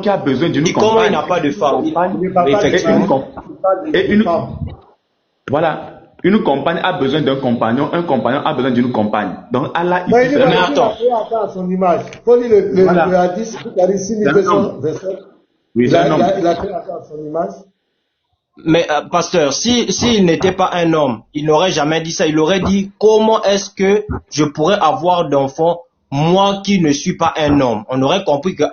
qui a besoin d'une Et comment il n'a pas de femme? Effectivement. Voilà. Une compagne a besoin d'un compagnon, un compagnon a besoin d'une compagne. Donc Allah, Mais attends. À son image. Il faut lire le hadith, il a créé à son image. Mais pasteur, s'il n'était pas un homme, il n'aurait jamais dit ça. Il aurait dit comment est-ce que je pourrais avoir d'enfants moi qui ne suis pas un homme. On aurait compris que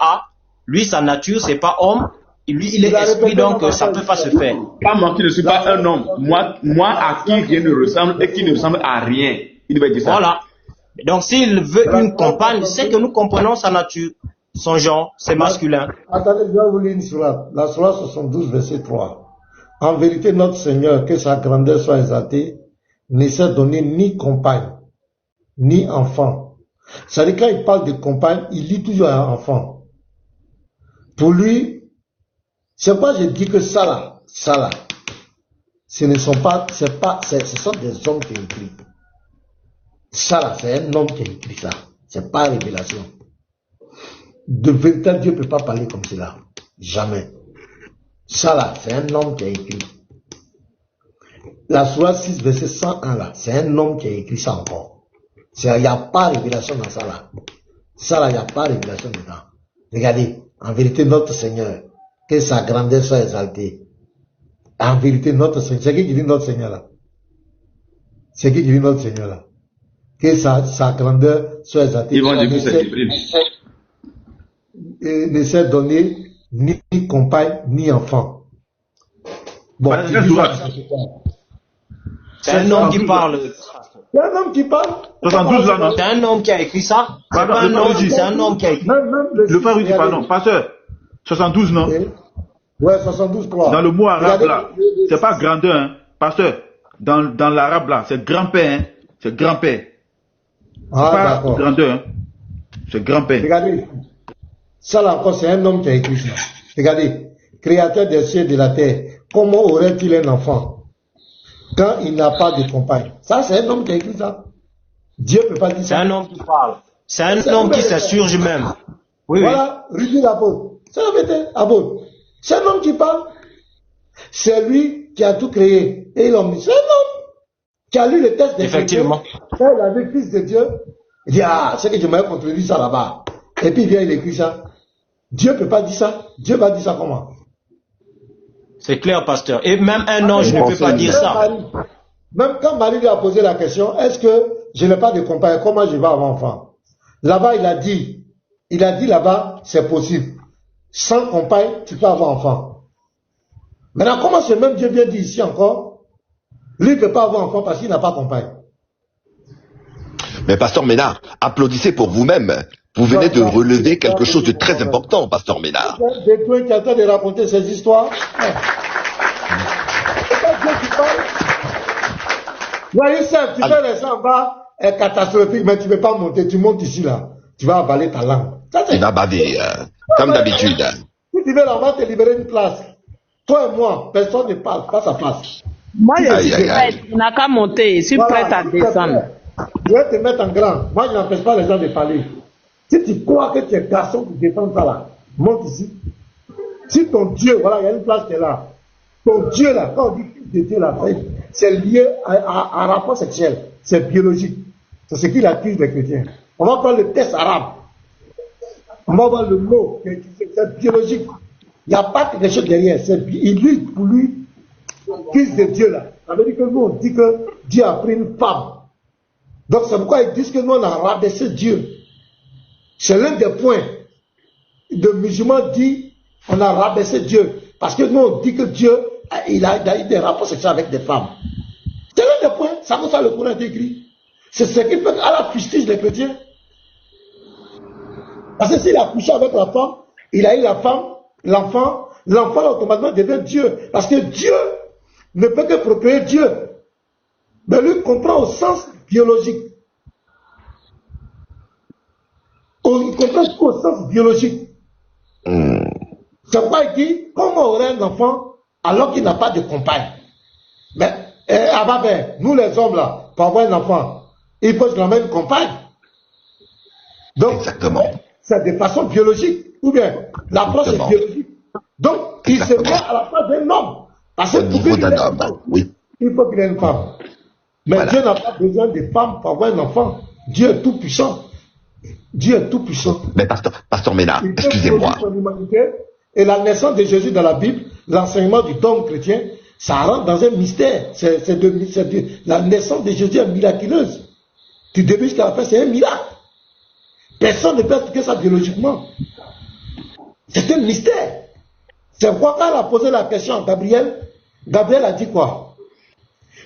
lui sa nature c'est pas homme. Lui, il est esprit, donc ça peut pas se faire. Pas moi qui ne suis pas un homme. Moi à qui rien ne ressemble et qui ne ressemble à rien. Il devait dire ça. Voilà. Donc s'il veut une compagne, c'est que nous comprenons sa nature. Son genre, c'est masculin. Attendez, je vais vous lire une sourate. La sourate 72, verset 3. En vérité, notre Seigneur, que sa grandeur soit exaltée, ne s'est donné ni compagne, ni enfant. C'est-à-dire, quand il parle de compagne, il lit toujours un enfant. Pour lui, c'est pas, je dis que ça là, ce ne sont pas, ce sont des hommes qui écrivent. Ça là, c'est un homme qui a écrit ça. C'est pas révélation. De véritable Dieu ne peut pas parler comme cela. Jamais. Ça là, c'est un homme qui a écrit. La sourate 6, verset 101 là, c'est un homme qui a écrit ça encore. Il n'y a pas de révélation dans ça là. Ça là, il n'y a pas de révélation dedans. Regardez, en vérité, notre Seigneur, que sa grandeur soit exaltée. En vérité, notre Seigneur, c'est qui dit notre Seigneur là? C'est qui dit notre Seigneur là? Que sa grandeur soit exaltée. Ils vont dire que c'est Jibril. Ne s'est donné ni compagne, ni enfant. Bon, c'est un homme qui parle. C'est un homme qui parle. 72 là, non? C'est un homme qui a écrit ça. C'est un homme qui a écrit. Le frère dit pardon. Pasteur, 72 non? Ouais, 72 quoi. Dans le mot arabe là, c'est pas grandeur, hein. Pasteur, dans l'arabe là, c'est grand-père, hein. C'est grand-père. C'est pas grandeur, hein. C'est grand-père. Regardez, ça là encore, c'est un homme qui a écrit ça. Regardez, créateur des cieux et de la terre, comment aurait-il un enfant quand il n'a pas de compagne? Ça, c'est un homme qui a écrit ça. Dieu ne peut pas dire ça. C'est un homme qui parle. C'est un homme qui s'insurge même. Oui, voilà, Rudy l'apôtre. C'est la vérité, apôtre. C'est un homme qui parle. C'est lui qui a tout créé. Et il a mis. C'est un homme qui a lu le texte des effectivement. Quand il a vu Fils de Dieu, il dit, c'est que je m'avais contredit ça là-bas. Et puis il vient, il écrit ça. Dieu ne peut pas dire ça. Dieu va dire ça comment? C'est clair, pasteur. Et même un ange ne peut pas dire ça. Même quand Marie lui a posé la question, est-ce que je n'ai pas de compagne, comment je vais avoir enfant? Là-bas, il a dit là-bas, c'est possible. Sans compagne, tu peux avoir enfant. Maintenant, comment ce même Dieu vient dire ici encore? Lui ne peut pas avoir enfant parce qu'il n'a pas de compagne. Mais Pasteur Ménard, applaudissez pour vous-même. Vous venez de relever quelque chose de très important, Pasteur Ménard. Des toi qui attendent de raconter ces histoires. C'est pas Dieu qui parle. Voyez ça, tu fais les en bas, est catastrophique, mais tu ne peux pas monter. Tu montes ici, là. Tu vas avaler ta langue. Il va baver, comme d'habitude. Si tu veux, là, on va te libérer une place. Toi et moi, personne ne parle face à face. Moi, je suis prête. Tu n'as qu'à monter. Je suis prête à descendre. Je vais te mettre en grand. Moi, je n'empêche pas les gens de parler. Si tu crois que tu es garçon pour défendre ça là, monte ici. Si ton Dieu, voilà, il y a une place qui est là. Ton Dieu là, quand on dit fils de Dieu là, c'est lié à un rapport sexuel. C'est biologique. C'est ce qu'il accuse les chrétiens. On va prendre le test arabe. On va voir le mot, c'est biologique. Il n'y a pas quelque chose derrière. Il lutte pour lui, fils de Dieu là. Ça veut dire que nous, on dit que Dieu a pris une femme. Donc c'est pourquoi ils disent que nous, on a rabaissé Dieu. C'est l'un des points. De musulmans dit, on a rabaissé Dieu. Parce que nous, on dit que Dieu, il a eu des rapports sexuels avec des femmes. C'est l'un des points. Ça, comme ça, le Coran est écrit. C'est ce qui fait à la justice des chrétiens. Parce que s'il a couché avec la femme, il a eu la femme, l'enfant automatiquement devient Dieu. Parce que Dieu ne peut que procréer Dieu. Mais lui comprend au sens biologique. Il comprend tout au sens biologique. C'est pourquoi il dit, comment aurait un enfant alors qu'il n'a pas de compagne? Mais, nous les hommes là, pour avoir un enfant, il faut que je l'emmène une compagne. Donc, exactement. c'est de façon biologique. Ou bien, l'approche est biologique. Donc, il se met à la place d'un homme. Parce que au niveau d'un homme, oui. Il faut qu'il ait une femme. Mais voilà. Dieu n'a pas besoin de femmes pour avoir un enfant. Dieu est tout puissant. Dieu est tout puissant. Mais pasteur Ménard, excusez-moi. Et la naissance de Jésus dans la Bible, l'enseignement du dogme chrétien, ça rentre dans un mystère. La naissance de Jésus est miraculeuse. Du début jusqu'à la fin, c'est un miracle. Personne ne peut expliquer ça biologiquement. C'est un mystère. C'est pourquoi quand elle a posé la question à Gabriel, Gabriel a dit quoi?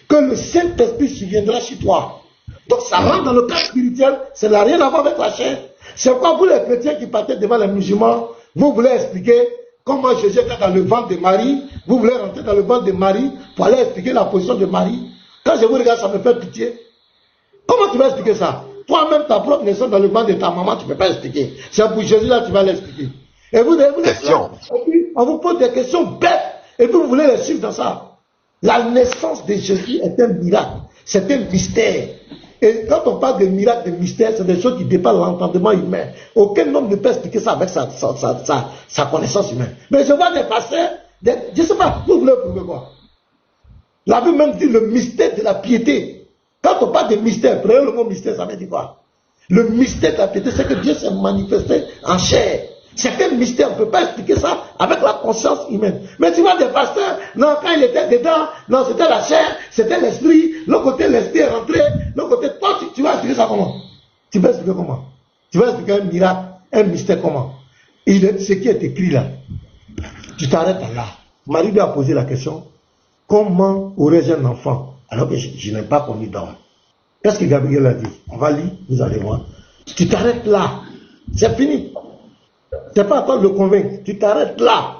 Que le Saint-Esprit surviendra chez toi. Donc ça rentre dans le cadre spirituel, ça n'a rien à voir avec la chair. C'est pourquoi vous les chrétiens qui partez devant les musulmans, vous voulez expliquer comment Jésus était dans le ventre de Marie, vous voulez rentrer dans le ventre de Marie pour aller expliquer la position de Marie. Quand je vous regarde, ça me fait pitié. Comment tu vas expliquer ça? Toi-même, ta propre naissance dans le ventre de ta maman, tu ne peux pas expliquer. C'est pour Jésus là, tu vas l'expliquer. Et vous êtes là, et puis on vous pose des questions bêtes, et puis vous voulez les suivre dans ça. La naissance de Jésus est un miracle, c'est un mystère. Et quand on parle de miracle, de mystère, c'est des choses qui dépassent l'entendement humain. Aucun homme ne peut expliquer ça avec sa connaissance humaine. Mais je vois des pasteurs, je ne sais pas, vous voulez prouver quoi? La Bible même dit le mystère de la piété. Quand on parle de mystère, prenez le mot mystère, ça veut dire quoi? Le mystère de la piété, c'est que Dieu s'est manifesté en chair. C'est un mystère, on ne peut pas expliquer ça avec la conscience humaine. Mais tu vois des pasteurs, non, quand il était dedans, non, c'était la chair, c'était l'esprit, l'autre côté l'esprit est rentré, l'autre côté, toi, tu vas expliquer ça comment? Tu vas expliquer comment? Tu vas expliquer un miracle, un mystère comment? Ce qui est écrit là, tu t'arrêtes là. Marie lui a posé la question, comment aurais-je un enfant alors que je n'ai pas connu d'homme? Qu'est-ce que Gabriel a dit? On va lire, vous allez voir. Tu t'arrêtes là, c'est fini. C'est pas à toi de le convaincre, tu t'arrêtes là.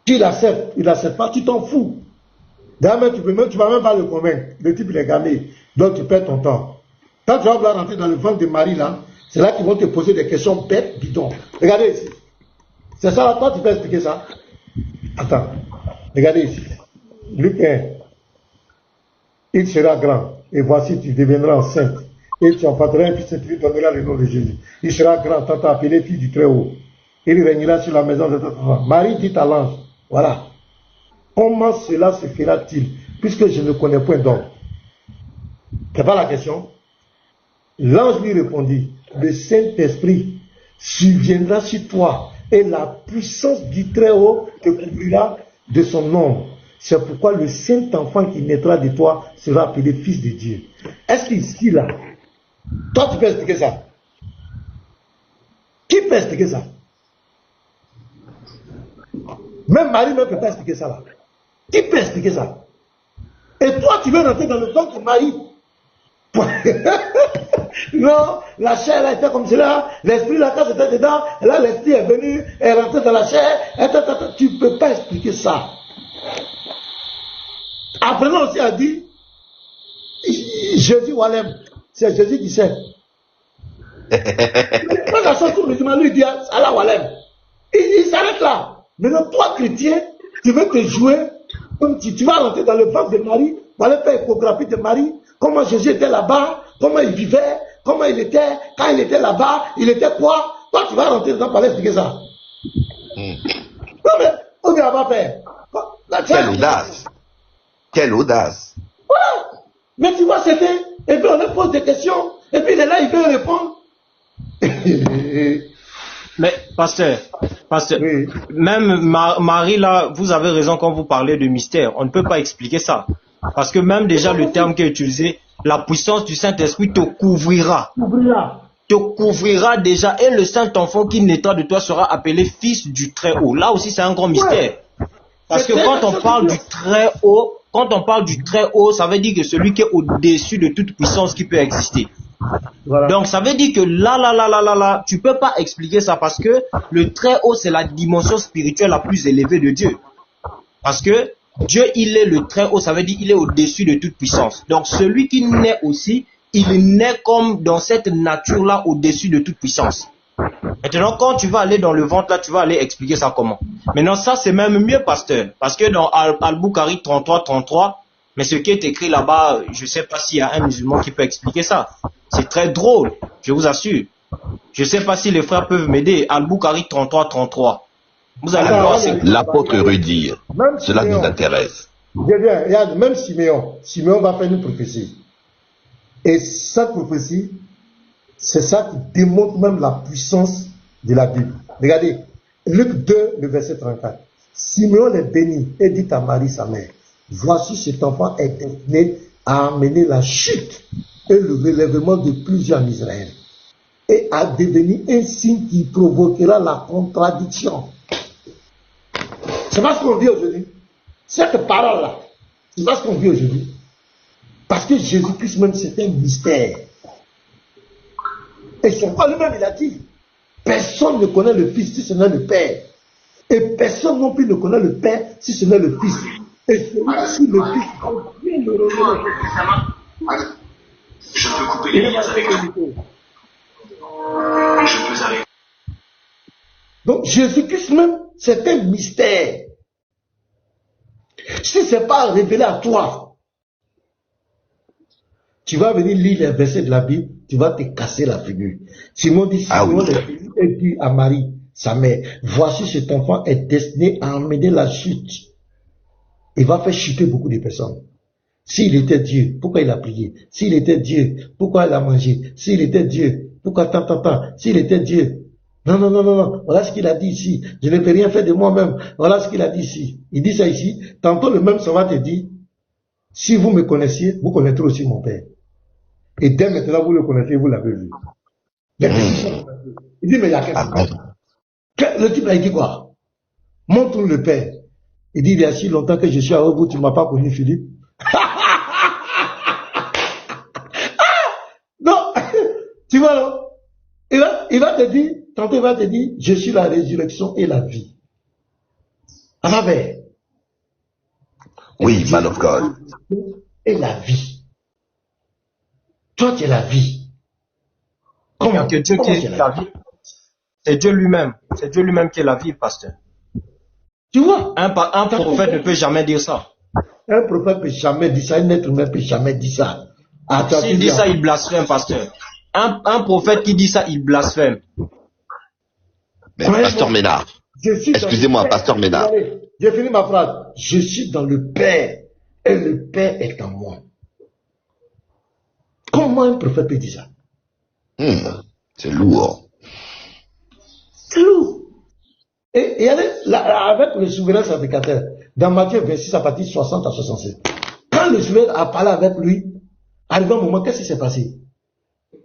Tu l'acceptes, il l'accepte pas, tu t'en fous. D'ailleurs, tu vas même pas le convaincre. Le type il est gamé, donc tu perds ton temps. Quand tu vas vouloir rentrer dans le ventre de Marie là, c'est là qu'ils vont te poser des questions bêtes, bidons. Regardez ici. C'est ça là, toi tu peux expliquer ça? Attends, regardez ici. Luc 1. Il sera grand, et voici tu deviendras enceinte. Et tu enfanteras un fils et tu lui donneras le nom de Jésus. Il sera grand, tant appelé fils du Très-Haut. Il régnera sur la maison de ton enfant. Marie dit à l'ange, voilà, comment cela se fera-t-il, puisque je ne connais point d'homme? C'est pas la question. L'ange lui répondit, le Saint-Esprit surviendra sur toi, et la puissance du Très-Haut te couvrira de son nom. C'est pourquoi le Saint-Enfant qui naîtra de toi sera appelé Fils de Dieu. Est-ce qu'ici, là, toi, tu peux expliquer ça? Qui peut expliquer ça? Même Marie ne peut pas expliquer ça là. Qui peut expliquer ça? Et toi, tu veux rentrer dans le ventre de Marie? Non, la chair a été comme cela, l'esprit là, quand c'était dedans, là l'esprit est venu, est rentré dans la chair, tu ne peux pas expliquer ça. Après, on aussi a dit, Jésus Walem. C'est Jésus qui sait. Quand la chanson musulmane lui dit Allah Walem, il s'arrête là. Maintenant, toi, chrétien, tu veux te jouer, comme tu vas rentrer dans le ventre de Marie, pour aller faire échographie de Marie, comment Jésus était là-bas, comment il vivait, comment il était, quand il était là-bas, il était quoi? Toi, tu vas rentrer dedans pour aller expliquer ça. Non, mais, on ne va pas faire. Quelle audace! Quelle audace! Voilà. Mais tu vois, c'était. Et puis on lui pose des questions. Et puis il est là, il veut répondre. Mais, pasteur, oui. Même Marie, là, vous avez raison quand vous parlez de mystère. On ne peut pas expliquer ça. Parce que même déjà le terme qui est utilisé, la puissance du Saint-Esprit te couvrira. Te couvrira déjà. Et le Saint-Enfant qui naîtra de toi sera appelé Fils du Très-Haut. Là aussi, c'est un grand mystère. Parce que quand on parle du Très-Haut, ça veut dire que celui qui est au-dessus de toute puissance qui peut exister. Voilà. Donc ça veut dire que là, tu peux pas expliquer ça parce que le Très-Haut, c'est la dimension spirituelle la plus élevée de Dieu. Parce que Dieu, il est le Très-Haut, ça veut dire qu'il est au-dessus de toute puissance. Donc celui qui naît aussi, il naît comme dans cette nature-là au-dessus de toute puissance. Maintenant, quand tu vas aller dans le ventre, là, tu vas aller expliquer ça comment. Maintenant, ça, c'est même mieux, pasteur. Parce que dans Al-Bukhari 33, mais ce qui est écrit là-bas, je ne sais pas s'il y a un musulman qui peut expliquer ça. C'est très drôle, je vous assure. Je ne sais pas si les frères peuvent m'aider. Al-Bukhari 33. Vous allez voir. L'apôtre Rudy, cela Siméon, nous intéresse. regarde, même Siméon va faire une prophétie. Et cette prophétie, c'est ça qui démontre même la puissance de la Bible. Regardez, Luc 2, le verset 34. Siméon est béni et dit à Marie, sa mère, voici cet enfant est destiné à amener la chute et le relèvement de plusieurs en Israël et à devenir un signe qui provoquera la contradiction. C'est pas ce qu'on vit aujourd'hui. Cette parole-là, c'est pas ce qu'on vit aujourd'hui. Parce que Jésus-Christ même, c'est un mystère. Et son Père lui-même, il a dit, personne ne connaît le Fils si ce n'est le Père. Et personne non plus ne connaît le Père si ce n'est le Fils. Et celui-ci, le Fils, bien le révéler. Je peux couper les liens avec eux. Je peux arrêter. Donc Jésus-Christ même, c'est un mystère. Si ce n'est pas révélé à toi, tu vas venir lire les versets de la Bible, tu vas te casser la figure. Simon dit, et dit à Marie, sa mère, voici cet enfant est destiné à emmener la chute. Il va faire chuter beaucoup de personnes. S'il était Dieu, pourquoi il a prié? S'il était Dieu, pourquoi il a mangé? S'il était Dieu, pourquoi tant? S'il était Dieu, non. Voilà ce qu'il a dit ici. Je ne peux rien faire de moi-même. Voilà ce qu'il a dit ici. Il dit ça ici. Tantôt le même, ça va te dire, si vous me connaissiez, vous connaîtrez aussi mon Père. Et dès maintenant, vous le connaissez, vous l'avez vu. Il dit, mais il y a qu'est-ce que le type là, il dit quoi? Montre-nous le Père. Il dit, il y a si longtemps que je suis avec vous, tu ne m'as pas connu, Philippe. Non, tu vois, non? Il va te dire, tantôt il va te dire, je suis la résurrection et la vie. À travers. Oui, man of God. Et la vie. Toi, tu es la vie. Comment que Dieu qui est la vie? C'est Dieu lui-même. C'est Dieu lui-même qui est la vie, pasteur. Tu vois? Un prophète ne peut jamais dire ça. Un prophète ne peut jamais dire ça. Un être humain ne peut jamais dire ça. S'il dit ça, il blasphème, pasteur. Un prophète qui dit ça, il blasphème. Mais pasteur Ménard, excusez-moi, pasteur Ménard. J'ai fini ma phrase. Je suis dans le Père et le Père est en moi. Comment un prophète peut dire ça? C'est lourd. C'est lourd. Et avec le souverain sacrificateur, dans Matthieu 26 à partir de 60 à 67, quand le souverain a parlé avec lui, arrivé un moment, qu'est-ce qui s'est passé?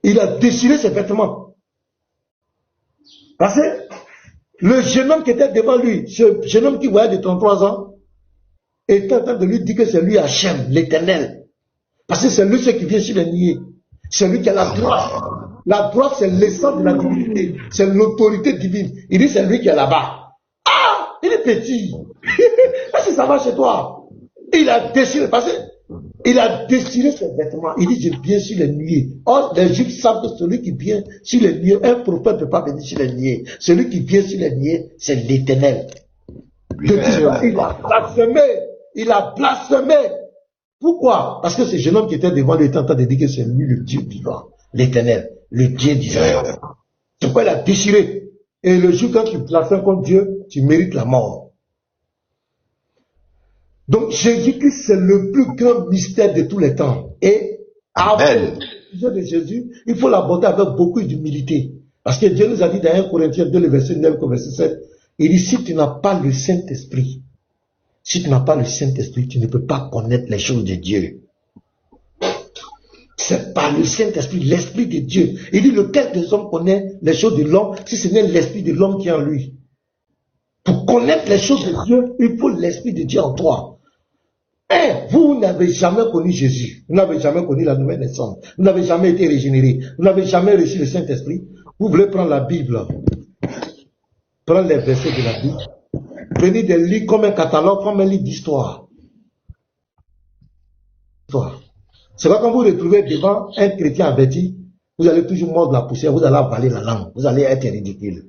Il a déchiré ses vêtements. Parce que le jeune homme qui était devant lui, ce jeune homme qui voyait de 33 ans, était en train de lui dire que c'est lui Hachem, l'Éternel. Parce que c'est lui ce qui vient sur les niais. C'est lui qui a la droite. La droite, c'est l'essence de la divinité. C'est l'autorité divine. Il dit c'est lui qui est là-bas. Ah, il est petit. Est-ce que ça va chez toi? Il a déchiré, parce que il a déchiré ses vêtements. Il dit, je viens sur les nuées. Or, les Juifs savent que celui qui vient sur les nuées, un prophète ne peut pas venir sur les nuées. Celui qui vient sur les nuées, c'est l'Éternel. Il a blasphémé. Il a blasphémé. Pourquoi? Parce que ce jeune homme qui était devant lui était en train de dire que c'est lui le Dieu vivant, l'Éternel, le Dieu d'Israël. C'est pourquoi il a déchiré. Et le jour quand tu blasphèmes contre Dieu, tu mérites la mort. Donc Jésus-Christ, c'est le plus grand mystère de tous les temps. Et après le sujet de Jésus, il faut l'aborder avec beaucoup d'humilité. Parce que Dieu nous a dit dans 1 Corinthiens 2, le verset 9 au verset 7, il dit, si tu n'as pas le Saint-Esprit, si tu n'as pas le Saint-Esprit, tu ne peux pas connaître les choses de Dieu. C'est par le Saint-Esprit, l'Esprit de Dieu. Il dit, lequel des hommes connaît les choses de l'homme, si ce n'est l'Esprit de l'homme qui est en lui. Pour connaître les choses de Dieu, il faut l'Esprit de Dieu en toi. Et vous n'avez jamais connu Jésus. Vous n'avez jamais connu la nouvelle naissance. Vous n'avez jamais été régénéré. Vous n'avez jamais reçu le Saint-Esprit. Vous voulez prendre la Bible, prendre les versets de la Bible, venir de lire comme un catalogue, comme un livre d'histoire. C'est pas quand vous retrouvez devant un chrétien averti, vous allez toujours mordre la poussière, vous allez avaler la langue, vous allez être ridicule.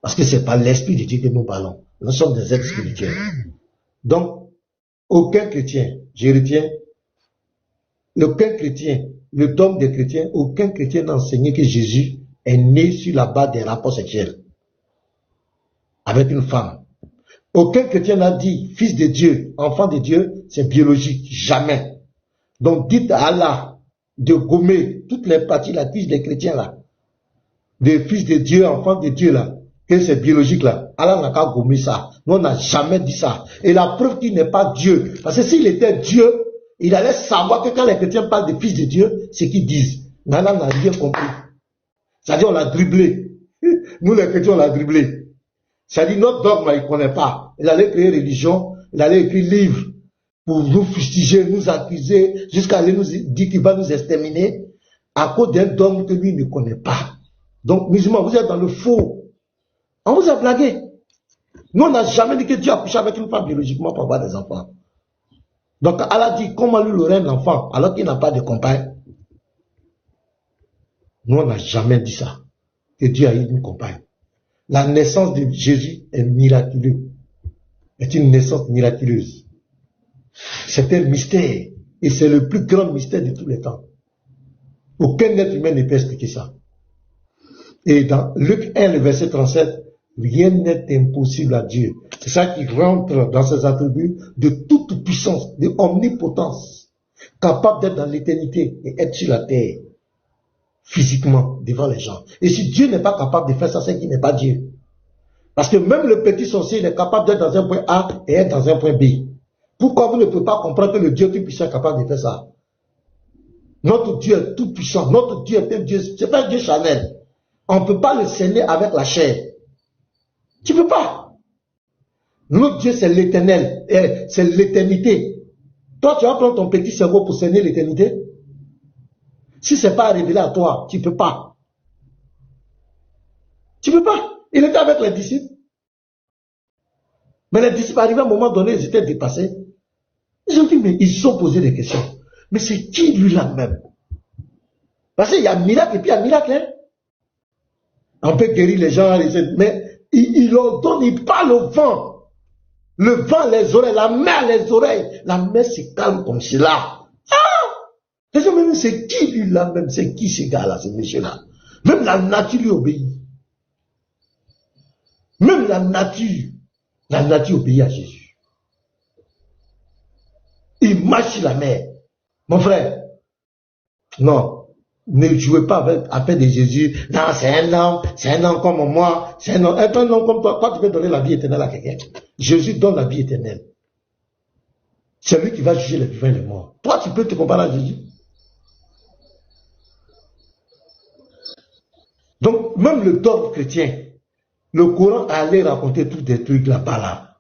Parce que c'est pas l'Esprit de Dieu que nous parlons. Nous sommes des êtres spirituels. Donc, aucun chrétien, je retiens, aucun chrétien, le dogme des chrétiens, aucun chrétien n'a enseigné que Jésus est né sur la base des rapports sexuels avec une femme. Aucun chrétien n'a dit fils de Dieu, enfant de Dieu, c'est biologique. Jamais. Donc dites à Allah de gommer toutes les parties là, fils des chrétiens là, des fils de Dieu, enfants de Dieu là, que c'est biologique là. Allah n'a qu'à gommer ça. Nous on n'a jamais dit ça. Et la preuve qu'il n'est pas Dieu. Parce que s'il était Dieu, il allait savoir que quand les chrétiens parlent de fils de Dieu, c'est qu'ils disent. Mais Allah n'a rien compris. C'est-à-dire on l'a dribblé. Nous les chrétiens on l'a dribblé. C'est-à-dire notre dogme il ne connaît pas. Il allait créer religion, il allait écrire livre pour nous fustiger, nous accuser, jusqu'à aller nous dire qu'il va nous exterminer à cause d'un dogme que lui ne connaît pas. Donc musulmans, vous êtes dans le faux. On vous a blagué. Nous on n'a jamais dit que Dieu a couché avec une femme biologiquement pour avoir des enfants. Donc Allah dit comment lui aurait un enfant alors qu'il n'a pas de compagne. Nous on n'a jamais dit ça. Que Dieu a eu une compagne. La naissance de Jésus est miraculeuse. Est une naissance miraculeuse. C'est un mystère. Et c'est le plus grand mystère de tous les temps. Aucun être humain ne peut expliquer ça. Et dans Luc 1, le verset 37, rien n'est impossible à Dieu. C'est ça qui rentre dans ses attributs de toute puissance, de omnipotence, capable d'être dans l'éternité et être sur la terre, physiquement, devant les gens. Et si Dieu n'est pas capable de faire ça, c'est qu'il n'est pas Dieu. Parce que même le petit sorcier, il est capable d'être dans un point A et être dans un point B. Pourquoi vous ne pouvez pas comprendre que le Dieu tout-puissant est capable de faire ça? Notre Dieu est tout-puissant. Notre Dieu est un Dieu, c'est pas un Dieu charnel. On ne peut pas le cerner avec la chair. Tu ne peux pas. Notre Dieu, c'est l'éternel. C'est l'éternité. Toi, tu vas prendre ton petit cerveau pour cerner l'éternité? Si ce n'est pas révélé à toi, tu ne peux pas. Tu ne peux pas. Il était avec les disciples. Mais les disciples, arrivés à un moment donné, ils étaient dépassés. Ils ont dit, mais ils se sont posé des questions. Mais c'est qui lui-là même? Parce qu'il y a miracle et puis il y a miracle. Hein? On peut guérir les gens, mais il leur donne, il parle au vent. Le vent, les oreilles, la mer, les oreilles. La mer se calme comme cela. Ah! Les gens même, c'est qui lui-là même? C'est qui ce gars-là, ce monsieur-là? Même la nature lui obéit. Même la nature obéit à Jésus. Il marche sur la mer. Mon frère, non, ne jouez pas avec de Jésus. Non, c'est un homme comme moi, c'est un homme comme toi. Toi, tu peux donner la vie éternelle à quelqu'un. Jésus donne la vie éternelle. C'est lui qui va juger les vivants et les morts. Toi, tu peux te comparer à Jésus. Donc, même le dogme chrétien, le Coran allait raconter tous des trucs là-bas là.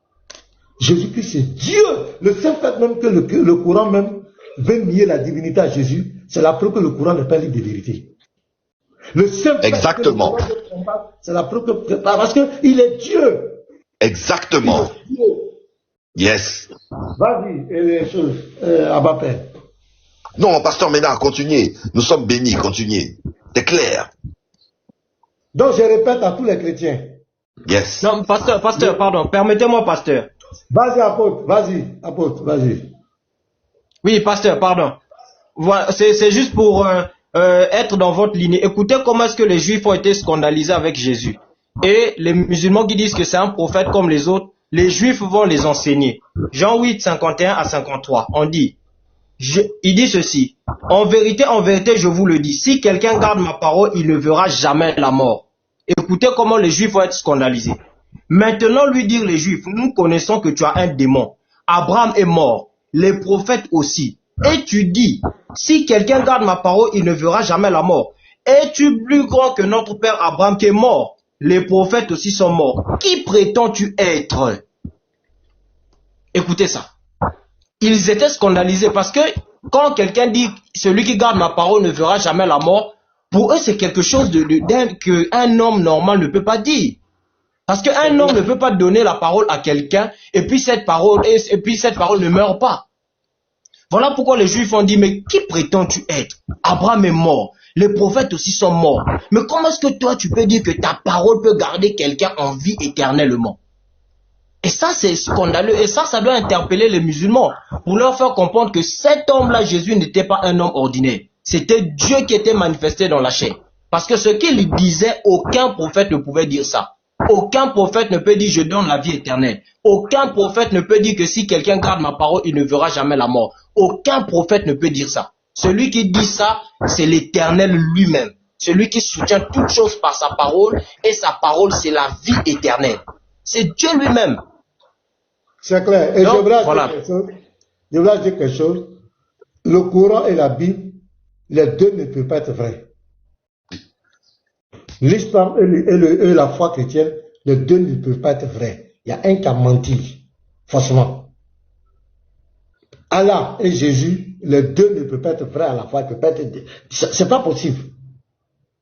Jésus-Christ c'est Dieu. Le seul fait même que le Coran même veut nier la divinité à Jésus, c'est la preuve que le Coran n'est pas un livre de vérité. Le seul fait Exactement. que le Coran c'est la preuve que parce qu'il est Dieu. Exactement. Il est Dieu. Yes. Vas-y, les choses, Abba Père. Non, pasteur Ménard, continuez. Nous sommes bénis, continuez. C'est clair. Donc je répète à tous les chrétiens. Yes. Non, pasteur, pardon, permettez-moi, pasteur. Vas-y, apôtre, vas-y. Oui, pasteur, pardon. Voilà, c'est juste pour être dans votre lignée. Écoutez comment est-ce que les Juifs ont été scandalisés avec Jésus. Et les musulmans qui disent que c'est un prophète comme les autres, les Juifs vont les enseigner. Jean 8, 51 à 53, on dit, il dit ceci, en vérité, je vous le dis, si quelqu'un garde ma parole, il ne verra jamais la mort. Écoutez comment les Juifs vont être scandalisés. Maintenant, lui dire les Juifs, nous connaissons que tu as un démon. Abraham est mort, les prophètes aussi. Et tu dis, si quelqu'un garde ma parole, il ne verra jamais la mort. Es-tu plus grand que notre père Abraham qui est mort? Les prophètes aussi sont morts. Qui prétends-tu être? Écoutez ça. Ils étaient scandalisés parce que quand quelqu'un dit, celui qui garde ma parole ne verra jamais la mort, pour eux c'est quelque chose qu'un homme normal ne peut pas dire. Parce qu'un homme ne peut pas donner la parole à quelqu'un et puis cette parole ne meurt pas. Voilà pourquoi les Juifs ont dit, mais qui prétends-tu être? Abraham est mort, les prophètes aussi sont morts. Mais comment est-ce que toi tu peux dire que ta parole peut garder quelqu'un en vie éternellement? Et ça c'est scandaleux et ça doit interpeller les musulmans pour leur faire comprendre que cet homme-là, Jésus, n'était pas un homme ordinaire. C'était Dieu qui était manifesté dans la chair. Parce que ce qu'il disait, aucun prophète ne pouvait dire ça. Aucun prophète ne peut dire je donne la vie éternelle. Aucun prophète ne peut dire que si quelqu'un garde ma parole, il ne verra jamais la mort. Aucun prophète ne peut dire ça. Celui qui dit ça, c'est l'Éternel lui-même. Celui qui soutient toutes choses par sa parole, et sa parole, c'est la vie éternelle. C'est Dieu lui-même. C'est clair. Et Donc, je voudrais voilà. dire quelque chose. Le Coran et la Bible, les deux ne peuvent pas être vrais. L'islam et la foi chrétienne, les deux ne peuvent pas être vrais. Il y a un qui a menti, forcément. Allah et Jésus, les deux ne peuvent pas être vrais à la fois. C'est pas possible.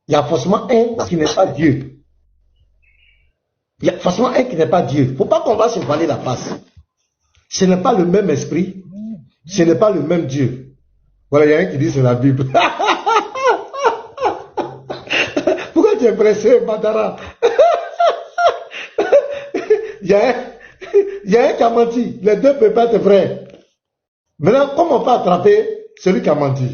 Il y a forcément un qui n'est pas Dieu. Il y a forcément un qui n'est pas Dieu. Il ne faut pas qu'on va se voiler la face. Ce n'est pas le même esprit. Ce n'est pas le même Dieu. Voilà, il y a un qui dit c'est la Bible. Pourquoi tu es pressé, Badara? Il y a un qui a menti. Les deux ne peuvent pas être vrais. Maintenant, comment on peut attraper celui qui a menti?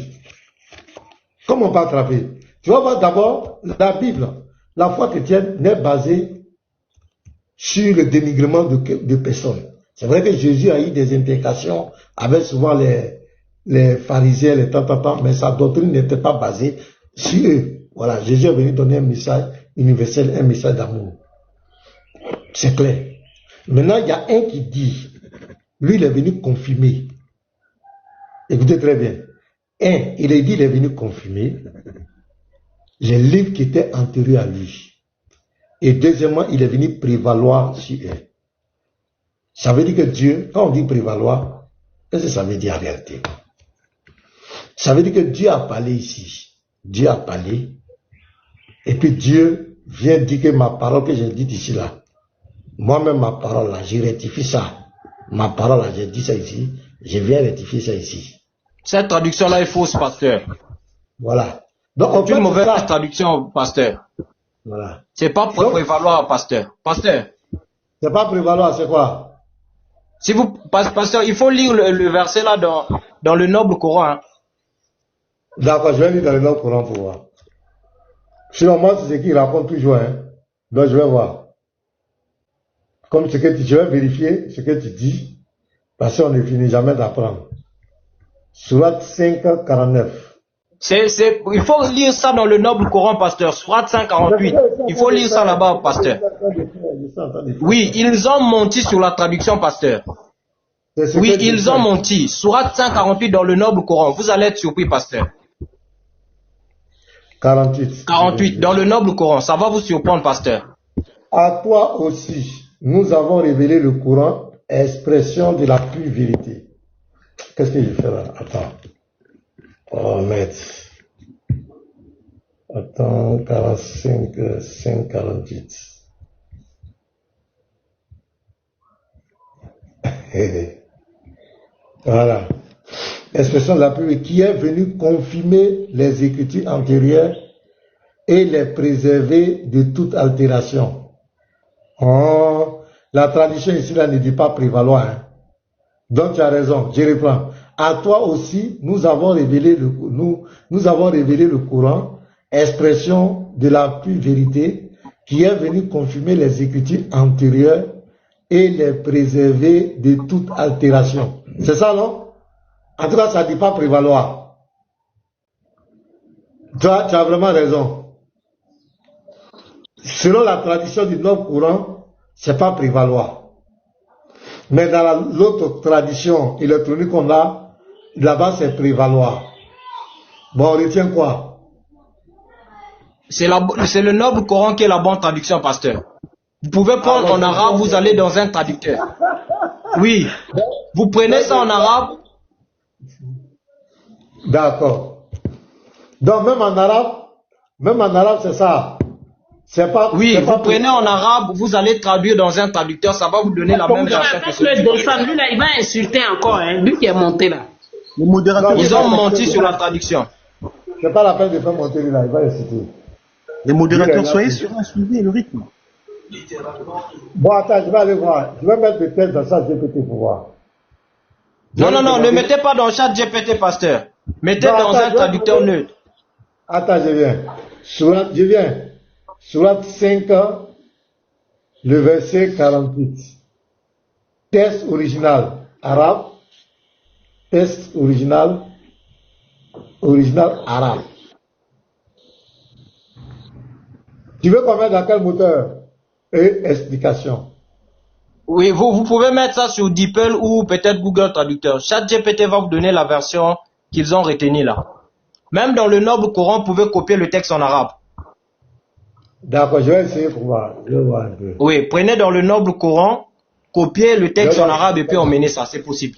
Comment on peut attraper? Tu vas voir d'abord la Bible. La foi chrétienne n'est basée sur le dénigrement de personnes. C'est vrai que Jésus a eu des implications avec souvent les pharisiens, les tant, mais sa doctrine n'était pas basée sur eux. Voilà, Jésus est venu donner un message universel, un message d'amour. C'est clair. Maintenant, il y a un qui dit, lui, il est venu confirmer. Écoutez très bien. Il est venu confirmer les livres qui étaient antérieurs à lui. Et deuxièmement, il est venu prévaloir sur eux. Ça veut dire que Dieu, quand on dit prévaloir, qu'est-ce que ça veut dire en réalité? Ça veut dire que Dieu a parlé ici. Dieu a parlé. Et puis Dieu vient dire que ma parole que j'ai dite ici là, moi-même ma parole là, je rectifie ça. Ma parole là, j'ai dit ça ici, je viens rectifier ça ici. Cette traduction-là est fausse, pasteur. Voilà. Donc, c'est une mauvaise traduction, pasteur. Voilà. C'est pas pour prévaloir, pasteur. Pasteur. C'est pas prévaloir, c'est quoi? Si vous, pasteur, il faut lire le verset là dans le noble Coran. Hein. D'accord, je vais lire dans le noble Coran pour voir. Sinon, moi, c'est ce qu'il raconte toujours, hein. Donc, je vais voir. Comme ce que je vais vérifier ce que tu dis, parce qu'on ne finit jamais d'apprendre. Sourate 5, 49. Il faut lire ça dans le noble Coran, pasteur. Sourate 548. Il faut lire ça là-bas, pasteur. Oui, ils ont menti sur la traduction, pasteur. Oui, ils ont menti. Sourate 548 dans le noble Coran. Vous allez être surpris, pasteur. 48 dans le noble Coran. Ça va vous surprendre, pasteur. À toi aussi, nous avons révélé le Coran, expression de la pure vérité. Qu'est-ce que je fais là? Attends. Oh, maître. Attends, 45, 5, 48. Voilà. Expression de la pure qui est venue confirmer les écritures antérieures et les préserver de toute altération. Oh, la tradition ici là ne dit pas prévaloir. Hein. Donc tu as raison, je reprends. À toi aussi, nous avons révélé le Coran, expression de la pure vérité, qui est venu confirmer les écritures antérieures et les préserver de toute altération. C'est ça, non? En tout cas, ça ne dit pas prévaloir. Tu as vraiment raison. Selon la tradition du Nouveau Coran, c'est pas prévaloir. Mais dans l'autre tradition électronique qu'on a, là-bas c'est prévaloir. Bon, on retient quoi? C'est le noble Coran qui est la bonne traduction, pasteur. Vous pouvez prendre en arabe, vous allez dans un traducteur. Oui. Vous prenez ça en arabe. D'accord. Donc même en arabe c'est ça. Oui, vous prenez en arabe, vous allez traduire dans un traducteur, ça va vous donner la même version que celui lui là, il va insulter encore, hein, lui qui est monté là. Les modérateurs, ils ont menti sur la traduction. C'est pas la peine de faire monter lui là, il va insulter. Les modérateurs, soyez sur suivez le rythme. Bon, attends, je vais aller voir. Je vais mettre le texte dans ça GPT pour voir. Non, ne mettez pas dans le chat GPT, pasteur. Mettez dans un traducteur neutre. Attends, je viens. Sourate, je viens. Sourate 5, le verset 48. Texte original arabe. Texte original arabe. Tu veux qu'on mette dans quel moteur? Et explication. Oui, vous pouvez mettre ça sur DeepL ou peut-être Google Traducteur. ChatGPT va vous donner la version qu'ils ont retenue là. Même dans le Noble Coran, vous pouvez copier le texte en arabe. D'accord, je vais essayer pour voir. Je vais voir un peu. Oui, prenez dans le Noble Coran, copiez le texte en arabe et puis emmenez ça, c'est possible.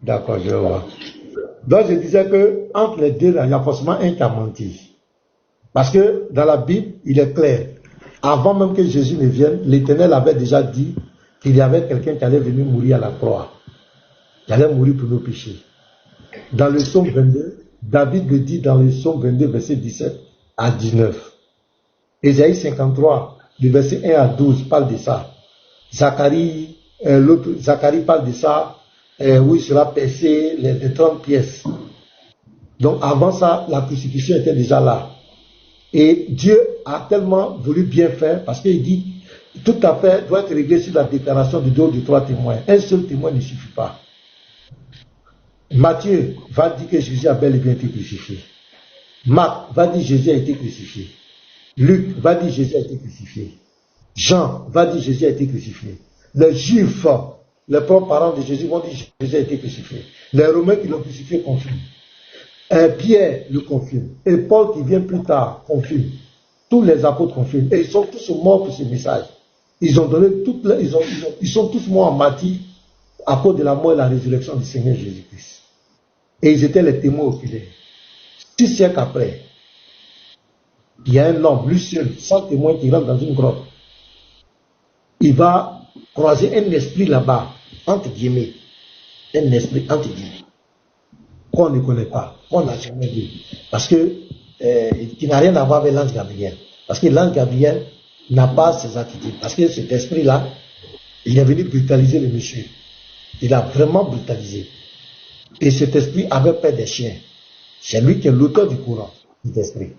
D'accord, je vais voir. Donc je disais que entre les deux, là, il y a forcément un qui a menti. Parce que dans la Bible, il est clair. Avant même que Jésus ne vienne, l'Éternel avait déjà dit qu'il y avait quelqu'un qui allait venir mourir à la croix. Qui allait mourir pour nos péchés. Dans le psaume 22, David le dit dans le psaume 22, verset 17 à 19. Ésaïe 53, du verset 1 à 12, parle de ça. Zacharie parle de ça, où il sera percé les 30 pièces. Donc avant ça, la crucifixion était déjà là. Et Dieu a tellement voulu bien faire, parce qu'il dit, tout à fait doit être réglé sur la déclaration de 2 ou de 3 témoins. Un seul témoin ne suffit pas. Matthieu va dire que Jésus a bel et bien été crucifié. Marc va dire que Jésus a été crucifié. Luc va dire que Jésus a été crucifié. Jean va dire que Jésus a été crucifié. Les Juifs, les propres parents de Jésus vont dire que Jésus a été crucifié. Les Romains qui l'ont crucifié confirment. Pierre le confirme. Et Paul qui vient plus tard confirme. Tous les apôtres confirment. Et ils sont tous morts pour ce message. Ils ont donné ils sont tous morts en martyrs à cause de la mort et la résurrection du Seigneur Jésus-Christ. Et ils étaient les témoins oculaires. 6 siècles après, il y a un homme, lui seul, sans témoin, qui rentre dans une grotte. Il va croiser un esprit là-bas, entre guillemets. Un esprit, entre guillemets. Qu'on ne connaît pas, qu'on n'a jamais vu. Parce que, qui n'a rien à voir avec l'ange Gabriel. Parce que l'ange Gabriel n'a pas ses attitudes. Parce que cet esprit-là, il est venu brutaliser le monsieur. Il a vraiment brutalisé. Et cet esprit avait peur des chiens. C'est lui qui est l'auteur du courant, cet esprit.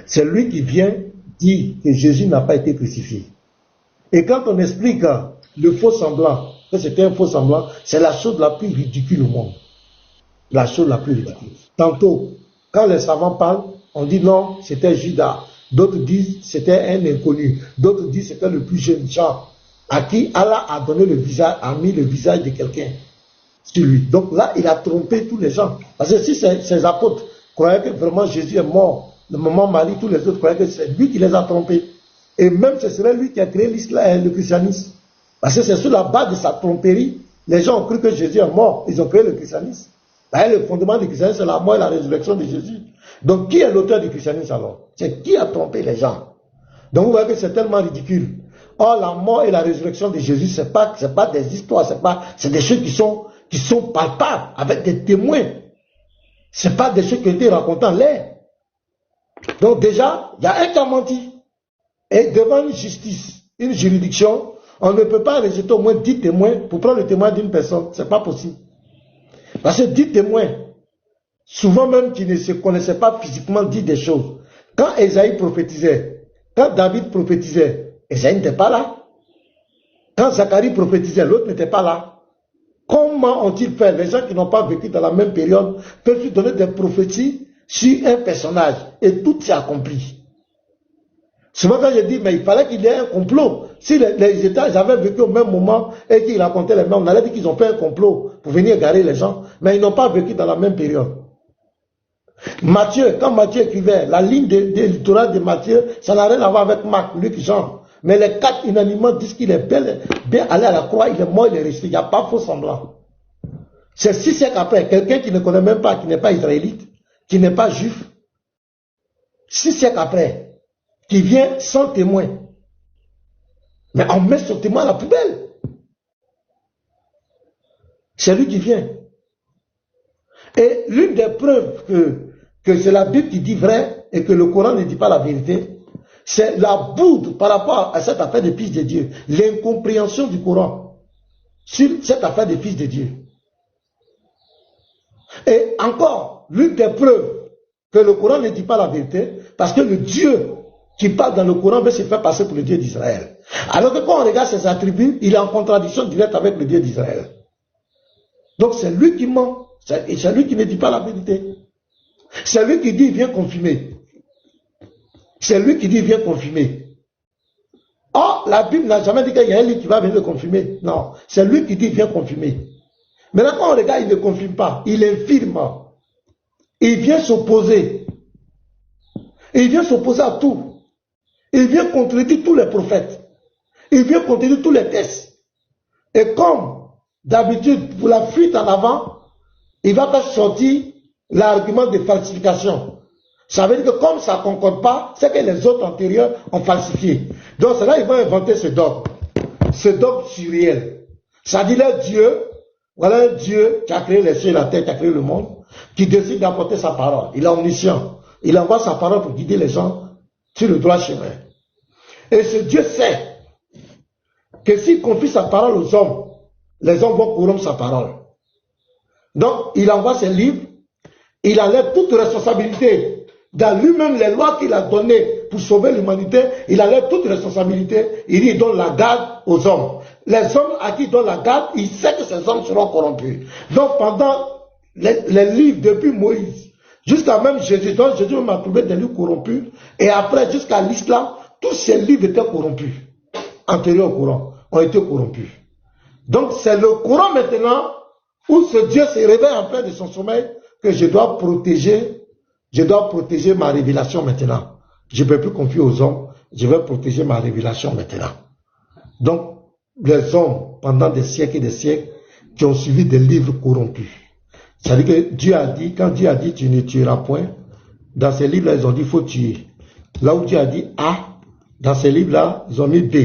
C'est lui qui vient dire que Jésus n'a pas été crucifié. Et quand on explique le faux semblant, que c'était un faux semblant, c'est la chose la plus ridicule au monde. La chose la plus ridicule. Tantôt, quand les savants parlent, on dit non, c'était Judas. D'autres disent c'était un inconnu. D'autres disent c'était le plus jeune Jean, à qui Allah a donné le visage, a mis le visage de quelqu'un sur lui. Donc là, il a trompé tous les gens. Parce que si ces apôtres croyaient que vraiment Jésus est mort, le moment Marie, tous les autres croyaient que c'est lui qui les a trompés. Et même ce serait lui qui a créé le christianisme. Parce que c'est sur la base de sa tromperie, les gens ont cru que Jésus est mort. Ils ont créé le christianisme. Le fondement du christianisme, c'est la mort et la résurrection de Jésus. Donc, qui est l'auteur du christianisme alors? C'est qui a trompé les gens? Donc, vous voyez que c'est tellement ridicule. Or, la mort et la résurrection de Jésus, c'est pas des histoires, c'est des choses qui sont palpables, avec des témoins. C'est pas des choses qui ont été racontées en l'air. Donc, déjà, il y a un qui a menti. Et devant une justice, une juridiction, on ne peut pas rejeter au moins 10 témoins pour prendre le témoin d'une personne. C'est pas possible. Parce que 10 témoins, souvent même qui ne se connaissaient pas physiquement, disent des choses. Quand Ésaïe prophétisait, quand David prophétisait, Ésaïe n'était pas là. Quand Zacharie prophétisait, l'autre n'était pas là. Comment ont-ils fait? Les gens qui n'ont pas vécu dans la même période peuvent se donner des prophéties sur un personnage et tout s'est accompli. Souvent quand je dis, mais il fallait qu'il y ait un complot. Si les États avaient vécu au même moment et qu'ils racontaient les mêmes, on allait dire qu'ils ont fait un complot pour venir égarer les gens, mais ils n'ont pas vécu dans la même période. Matthieu, quand Matthieu écrivait, la ligne de l'électorat de Matthieu, ça n'a rien à voir avec Marc, Luc, Jean. Mais les 4 unanimement disent qu'il est bien allé à la croix, il est mort, il est resté. Il n'y a pas faux semblant. C'est 6 siècles après, quelqu'un qui ne connaît même pas, qui n'est pas israélite, qui n'est pas juif, 6 siècles après, qui vient sans témoin. Mais on met son témoin à la poubelle. C'est lui qui vient. Et l'une des preuves que c'est la Bible qui dit vrai et que le Coran ne dit pas la vérité, c'est la boude par rapport à cette affaire des fils de Dieu. L'incompréhension du Coran sur cette affaire des fils de Dieu. Et encore, l'une des preuves que le Coran ne dit pas la vérité, parce que le Dieu qui parle dans le Coran veut se faire passer pour le Dieu d'Israël. Alors que quand on regarde ses attributs, il est en contradiction directe avec le Dieu d'Israël. Donc c'est lui qui ment, c'est lui qui ne dit pas la vérité. C'est lui qui dit, il vient confirmer. C'est lui qui dit, il vient confirmer. Or, la Bible n'a jamais dit qu'il y a un livre qui va venir le confirmer. Non, c'est lui qui dit, il vient confirmer. Maintenant, quand on regarde, il ne confirme pas, il infirme. Il vient s'opposer. Il vient s'opposer à tout. Il vient contredire tous les prophètes. Il vient contredire tous les textes. Et comme d'habitude, pour la fuite en avant, il va faire sortir l'argument de falsification. Ça veut dire que comme ça ne concorde pas, c'est que les autres antérieurs ont falsifié. Donc c'est là qu'ils vont inventer ce dogme surréel. Ça dit leur Dieu, voilà un Dieu qui a créé les cieux et la terre, qui a créé le monde, qui décide d'apporter sa parole. Il est omniscient. Il envoie sa parole pour guider les gens sur le droit chemin. Et ce Dieu sait que s'il confie sa parole aux hommes, les hommes vont corrompre sa parole. Donc, il envoie ses livres, il enlève toute responsabilité. Dans lui-même, les lois qu'il a données pour sauver l'humanité, il enlève toute responsabilité. Il dit, il donne la garde aux hommes. Les hommes à qui il donne la garde, il sait que ces hommes seront corrompus. Donc, pendant les livres, depuis Moïse, jusqu'à même Jésus, donc Jésus m'a trouvé des livres corrompus. Et après, jusqu'à l'islam, tous ces livres étaient corrompus. Antérieurs au Coran, ont été corrompus. Donc, c'est le Coran maintenant où ce Dieu se réveille en plein de son sommeil que je dois protéger ma révélation maintenant. Je ne peux plus confier aux hommes, je vais protéger ma révélation maintenant. Donc, les hommes, pendant des siècles et des siècles, qui ont suivi des livres corrompus. C'est-à-dire que Dieu a dit, quand Dieu a dit tu ne tueras point, dans ces livres-là, ils ont dit il faut tuer. Là où Dieu a dit A, dans ces livres-là, ils ont mis B.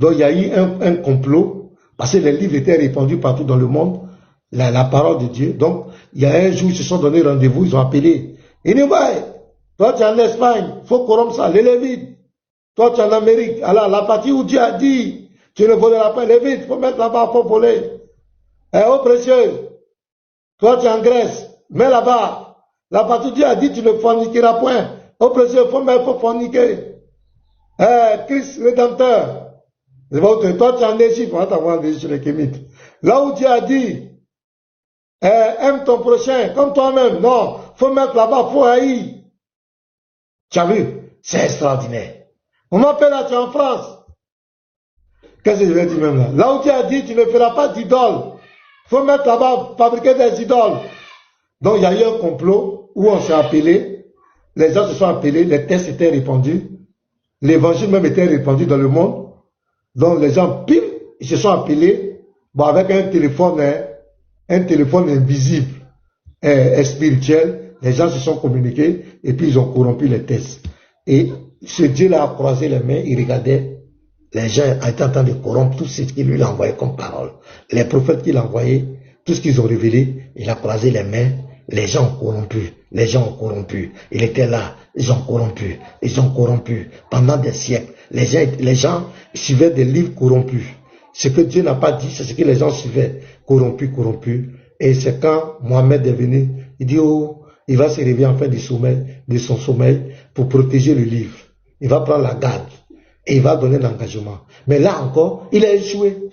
Donc il y a eu un complot, parce que les livres étaient répandus partout dans le monde, la parole de Dieu. Donc, il y a un jour, ils se sont donné rendez-vous, ils ont appelé. Anyway, toi tu es en Espagne, il faut corrompre ça, les Lévites. Toi tu es en Amérique, alors la partie où Dieu a dit, tu ne voleras pas, Lévites, il faut mettre là-bas, il faut voler. Eh oh précieux, toi tu es en Grèce, mets là-bas. La partie où Dieu a dit, tu ne forniqueras point. Oh précieux, il faut mettre, il faut forniquer. Christ Rédempteur. Toi tu es en Égypte, on va t'avoir en Égypte chez les Kémites. Là où Dieu a dit, aime ton prochain comme toi-même. Non, faut mettre là-bas, faut haïr. Tu as vu? C'est extraordinaire. On m'appelle là, tu es en France. Qu'est-ce que je vais dire même là? Là où Dieu a dit, tu ne feras pas d'idole. Faut mettre là-bas, fabriquer des idoles. Donc il y a eu un complot où on s'est appelé, les gens se sont appelés, les textes étaient répandus, l'évangile même était répandu dans le monde. Donc les gens, pim, ils se sont appelés, bon, avec un téléphone invisible, spirituel, les gens se sont communiqués et puis ils ont corrompu les textes. Et ce Dieu-là a croisé les mains, il regardait, les gens étaient en train de corrompre tout ce qu'il lui a envoyé comme parole. Les prophètes qu'il a envoyés, tout ce qu'ils ont révélé, il a croisé les mains, les gens ont corrompu, les gens ont corrompu. Il était là, ils ont corrompu, pendant des siècles. Les gens suivaient des livres corrompus. Ce que Dieu n'a pas dit, c'est ce que les gens suivaient, corrompus. Et c'est quand Mohamed est venu, il dit, oh, il va se réveiller en fin de son sommeil pour protéger le livre. Il va prendre la garde et il va donner l'engagement. Mais là encore, il a échoué.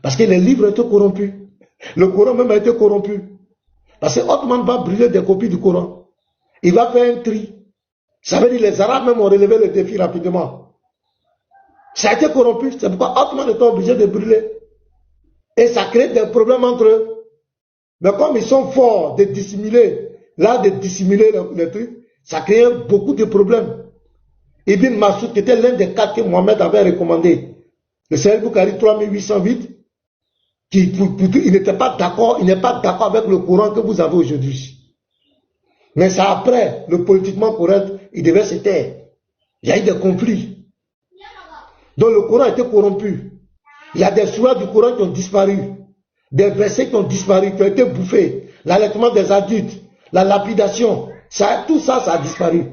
Parce que les livres étaient corrompus. Le Coran même a été corrompu. Parce que Ottoman va brûler des copies du Coran. Il va faire un tri. Ça veut dire que les Arabes même ont relevé le défi rapidement. Ça a été corrompu. C'est pourquoi Ottoman était obligé de brûler. Et ça crée des problèmes entre eux. Mais comme ils sont forts de dissimuler, le truc, ça crée beaucoup de problèmes. Ibn Massoud, qui était l'un des 4 que Mohamed avait recommandé, le Sahel Bukhari 3808, il n'était pas d'accord, il n'est pas d'accord avec le Coran que vous avez aujourd'hui. Mais c'est après, le politiquement correct, il devait se taire. Il y a eu des conflits. Donc le Coran a été corrompu. Il y a des sourates du Coran qui ont disparu. Des versets qui ont disparu, qui ont été bouffés. L'allaitement des adultes, la lapidation, tout ça, ça a disparu.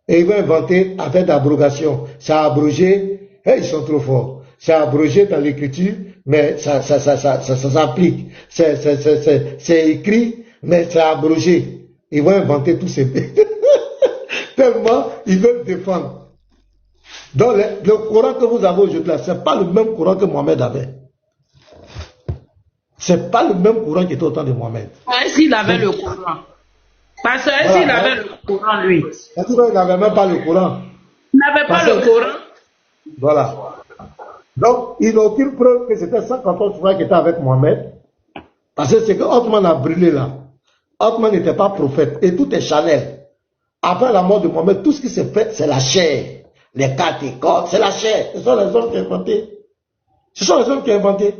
Et ils vont inventer affaire d'abrogation. Ça a abrogé, ils sont trop forts. C'est abrogé dans l'écriture, mais ça s'applique. C'est écrit, mais c'est abrogé. Ils vont inventer tous ces Tellement ils veulent défendre. Donc le Coran que vous avez aujourd'hui, ce n'est pas le même Coran que Mohamed avait. Ce n'est pas le même Coran qui était au temps de Mohamed. Est-ce qu'il avait le Coran? Parce que est-ce qu'il avait le Coran, lui? Est-ce qu'il n'avait même pas le Coran? Il n'avait pas le Coran. Voilà. Donc, il n'a aucune preuve que c'était 114 frères qui étaient avec Mohamed. Parce que c'est que Othman a brûlé là. Othman n'était pas prophète. Et tout est charnel. Après la mort de Mohamed, tout ce qui s'est fait, c'est la chair. Les quatre écoles, c'est la chair. Ce sont les hommes qui ont inventé. Ce sont les hommes qui ont inventé.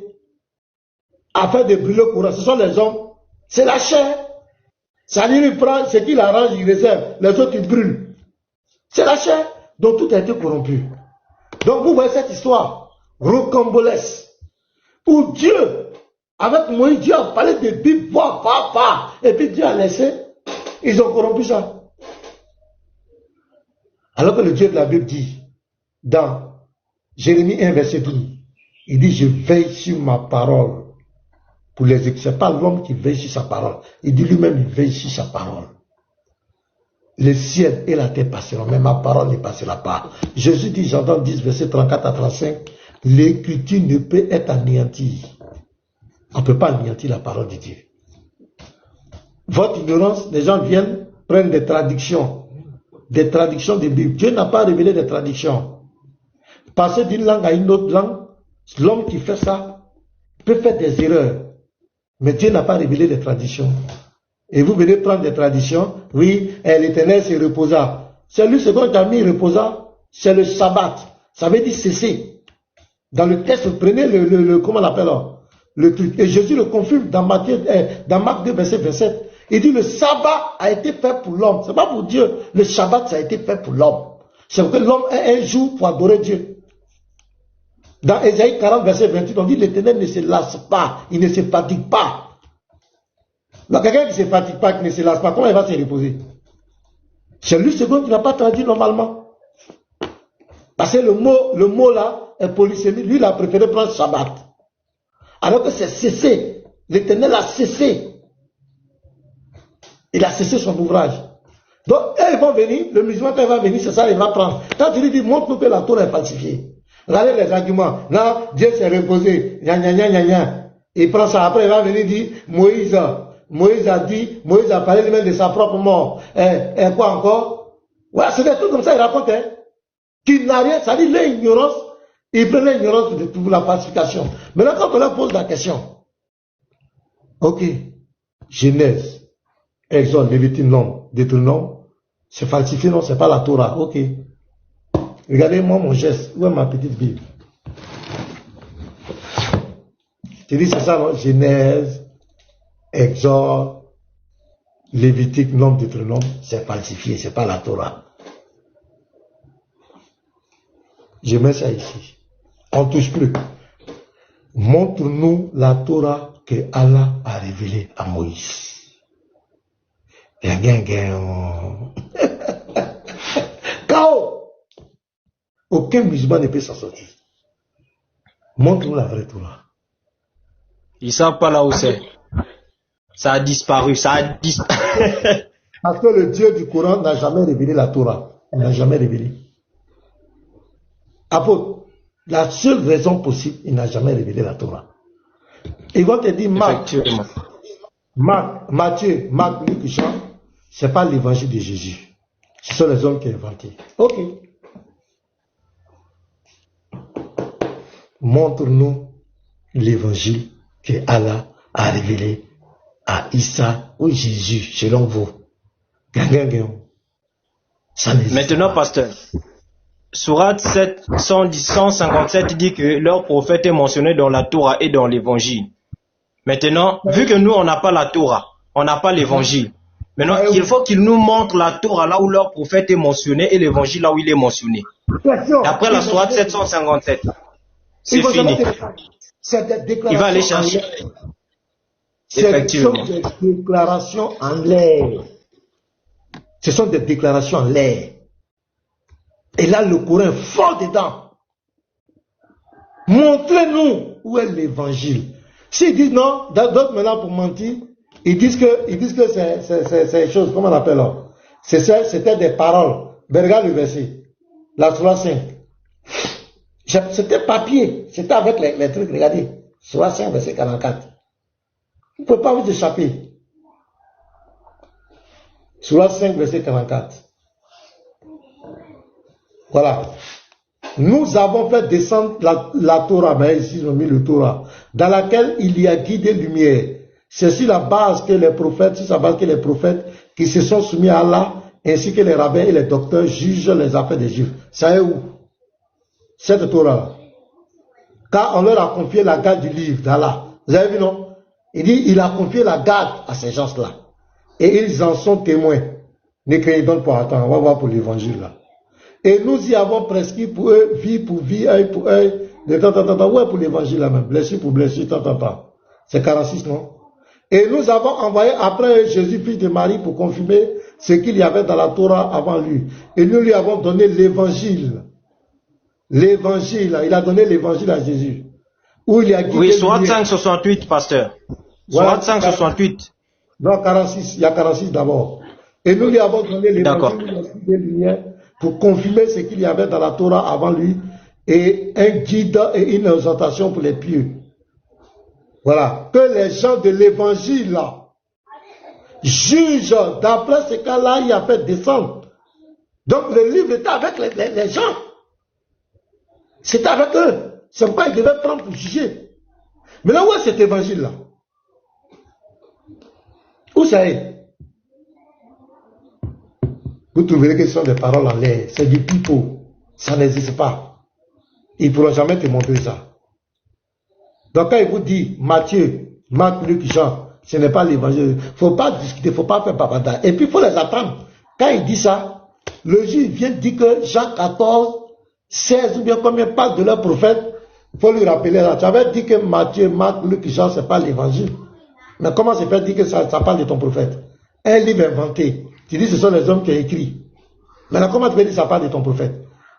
Afin de brûler le Coran, ce sont les hommes. C'est la chair. C'est-à-dire, il prend ce qu'il arrange, il réserve. Les autres, ils brûlent. C'est la chair. Donc, tout a été corrompu. Donc, vous voyez cette histoire rocambolesque où Dieu, avec Moïse, Dieu a parlé de Bible, voix, et puis Dieu a laissé. Ils ont corrompu ça. Alors que le Dieu de la Bible dit, dans Jérémie 1, verset 12, il dit, je veille sur ma parole pour les exécuter. Ce n'est pas l'homme qui veille sur sa parole. Il dit lui-même, il veille sur sa parole. Le ciel et la terre passeront, mais ma parole ne passera pas. Jésus dit, Jean 10, verset 34 à 35, l'écriture ne peut être anéantie. On ne peut pas anéantir la parole de Dieu. Votre ignorance, les gens viennent prendre des traductions de Bible. Dieu n'a pas révélé des traductions. Passer d'une langue à une autre langue, l'homme qui fait ça peut faire des erreurs. Mais Dieu n'a pas révélé des traditions. Et vous venez prendre des traditions, oui, l'Éternel se reposa. C'est lui, ce qu'on a mis reposa, c'est le sabbat. Ça veut dire cesser. Dans le texte, prenez comment on appelle le truc. Et Jésus le confirme dans Marc 2, verset 27. Il dit le sabbat a été fait pour l'homme. C'est pas pour Dieu. Le sabbat, ça a été fait pour l'homme. C'est pour que l'homme ait un jour pour adorer Dieu. Dans Ésaïe 40, verset 28, on dit l'Éternel ne se lasse pas, il ne se fatigue pas. Donc quelqu'un qui ne se fatigue pas, qui ne se lasse pas, comment il va se reposer? C'est lui second qui n'a pas traduit normalement. Parce que le mot là est polysémique. Lui, il a préféré prendre Shabbat. Alors que c'est cessé. L'Éternel a cessé. Il a cessé son ouvrage. Donc, ils vont venir, le musulman, quand il va venir, c'est ça, il va prendre. Quand tu lui dis, montre-nous que la Torah est falsifiée. Regardez les arguments. Là, Dieu s'est reposé. Il prend ça. Après, il va venir dire, Moïse a parlé lui-même de sa propre mort. Et quoi encore? Ouais, c'est des trucs comme ça, il raconte, hein. Qui n'a rien, ça dit l'ignorance, il prend l'ignorance pour la falsification. Maintenant, quand on leur pose la question, ok, Genèse, Exode, Lévitique, non, Deutéronome, c'est falsifié, non, c'est pas la Torah, ok. Regardez-moi mon geste, où est ma petite Bible? Tu dis, c'est ça, non? Genèse, Exode, Lévitique, non, Deutéronome, c'est falsifié, c'est pas la Torah. Je mets ça ici. On ne touche plus. Montre-nous la Torah que Allah a révélée à Moïse. Chaos. Aucun musulman ne peut s'en sortir. Montre-nous la vraie Torah. Ils ne savent pas là où c'est. Ça a disparu. Parce que le Dieu du Coran n'a jamais révélé la Torah. Il n'a jamais révélé. Apôtre, la seule raison possible, il n'a jamais révélé la Torah. Ils vont te dire, Matthieu, Marc, Luc, Jean, ce n'est pas l'évangile de Jésus. Ce sont les hommes qui ont inventé. Ok. Montre-nous l'évangile que Allah a révélé à Issa ou Jésus, selon vous. Maintenant, pasteur. Sourate 157 dit que leur prophète est mentionné dans la Torah et dans l'évangile. Maintenant, vu que nous, on n'a pas la Torah, on n'a pas l'évangile. Maintenant, il faut qu'ils nous montrent la Torah là où leur prophète est mentionné et l'évangile là où il est mentionné. D'après la Sourate 757, c'est fini. Il va aller chercher. Effectivement. Ce sont des déclarations en l'air. Ce sont des déclarations en l'air. Et là, le Coran est fort dedans. Montrez-nous où est l'évangile. S'ils disent non, d'autres maintenant pour mentir, ils disent que c'est chose, comment on appelle là? C'était des paroles. Mais regarde le verset. La Surah 5. C'était papier. C'était avec les trucs. Regardez. Surah 5, verset 44. Vous ne pouvez pas vous échapper. Surah 5, verset 44. Voilà. Nous avons fait descendre la Torah, mais ici ils ont mis le Torah, dans laquelle il y a guidé lumière. C'est sur la base que les prophètes, qui se sont soumis à Allah, ainsi que les rabbins et les docteurs jugent les affaires des Juifs. Ça est où? Cette Torah-là. Car on leur a confié la garde du livre d'Allah. Vous avez vu, non? Il dit, il a confié la garde à ces gens-là. Et ils en sont témoins. Ne craignez donc pas, attends, on va voir pour l'évangile là. Et nous y avons prescrit pour eux, vie pour vie, œil pour œil, ouais, pour l'évangile là même, blessure pour blessure, C'est 46, non? Et nous avons envoyé après Jésus, fils de Marie, pour confirmer ce qu'il y avait dans la Torah avant lui. Et nous lui avons donné l'évangile. L'évangile, il a donné l'évangile à Jésus. Où il y a guidé. Oui, soit 568, pasteur. Soit 568. Non, 46, il y a 46 d'abord. Et nous lui avons donné l'évangile des lumières pour confirmer ce qu'il y avait dans la Torah avant lui, et un guide et une exhortation pour les pieux. Voilà. Que les gens de l'évangile là jugent d'après ce qu'Allah y a fait descendre. Donc le livre était avec les gens. C'était avec eux. C'est pourquoi ils devaient prendre pour juger. Mais là, où est cet évangile là? Où ça est? Vous trouverez que ce sont des paroles en l'air. C'est du pipeau. Ça n'existe pas. Ils ne pourront jamais te montrer ça. Donc quand il vous dit Matthieu, Marc, Luc, Jean, ce n'est pas l'évangile. Il ne faut pas discuter, il ne faut pas faire papada. Et puis il faut les attendre. Quand il dit ça, le juge vient dire que Jean 14, 16 ou bien combien parle de leur prophète. Il faut lui rappeler là. Tu avais dit que Matthieu, Marc, Luc, Jean, ce n'est pas l'évangile. Mais comment se fait dire que ça parle de ton prophète? Un livre inventé. Tu dis que ce sont les hommes qui ont écrit. Maintenant, comment tu peux dire que ça parle de ton prophète?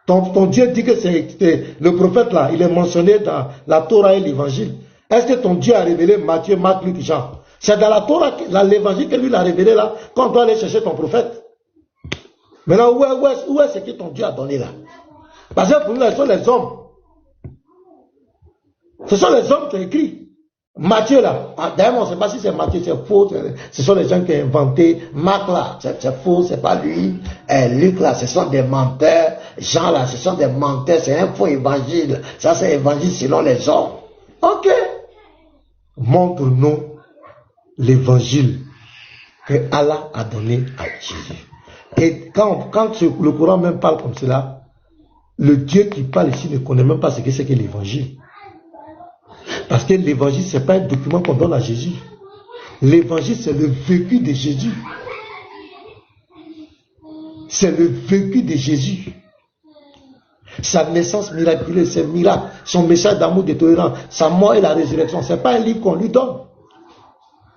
Ton Dieu dit que c'est le prophète là, il est mentionné dans la Torah et l'évangile. Est-ce que ton Dieu a révélé Matthieu, Marc, Luc, Jean? C'est dans la Torah, l'évangile que lui l'a révélé là, quand on doit aller chercher ton prophète. Maintenant, où est-ce que ton Dieu a donné là? Parce que pour nous, ce sont les hommes. Ce sont les hommes qui ont écrit. Matthieu là, d'ailleurs on ne sait pas si c'est Matthieu, c'est faux, ce sont les gens qui ont inventé. Marc là, c'est faux, c'est pas lui. Luc là, ce sont des menteurs. Jean là, ce sont des menteurs, c'est un faux évangile. Ça c'est évangile selon les hommes. Ok. Montre-nous l'évangile que Allah a donné à Jésus. Et quand le Coran même parle comme cela, le Dieu qui parle ici ne connaît même pas ce que c'est que l'évangile. Parce que l'évangile, ce n'est pas un document qu'on donne à Jésus. L'évangile, c'est le vécu de Jésus. C'est le vécu de Jésus. Sa naissance miraculeuse, ses miracles, son message d'amour, de tolérance, sa mort et la résurrection. Ce n'est pas un livre qu'on lui donne.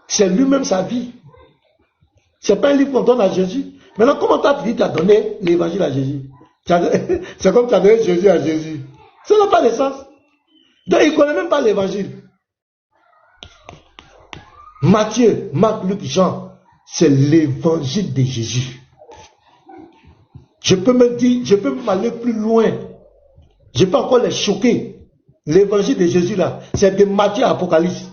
C'est lui-même sa vie. Ce n'est pas un livre qu'on donne à Jésus. Maintenant, comment tu as donné l'évangile à Jésus? C'est comme tu as donné Jésus à Jésus. Ça n'a pas de sens. Donc, il ne connaît même pas l'évangile. Matthieu, Marc, Luc, Jean, c'est l'évangile de Jésus. Je peux même aller plus loin. Je peux encore les choquer. L'évangile de Jésus là, c'est de Matthieu à Apocalypse.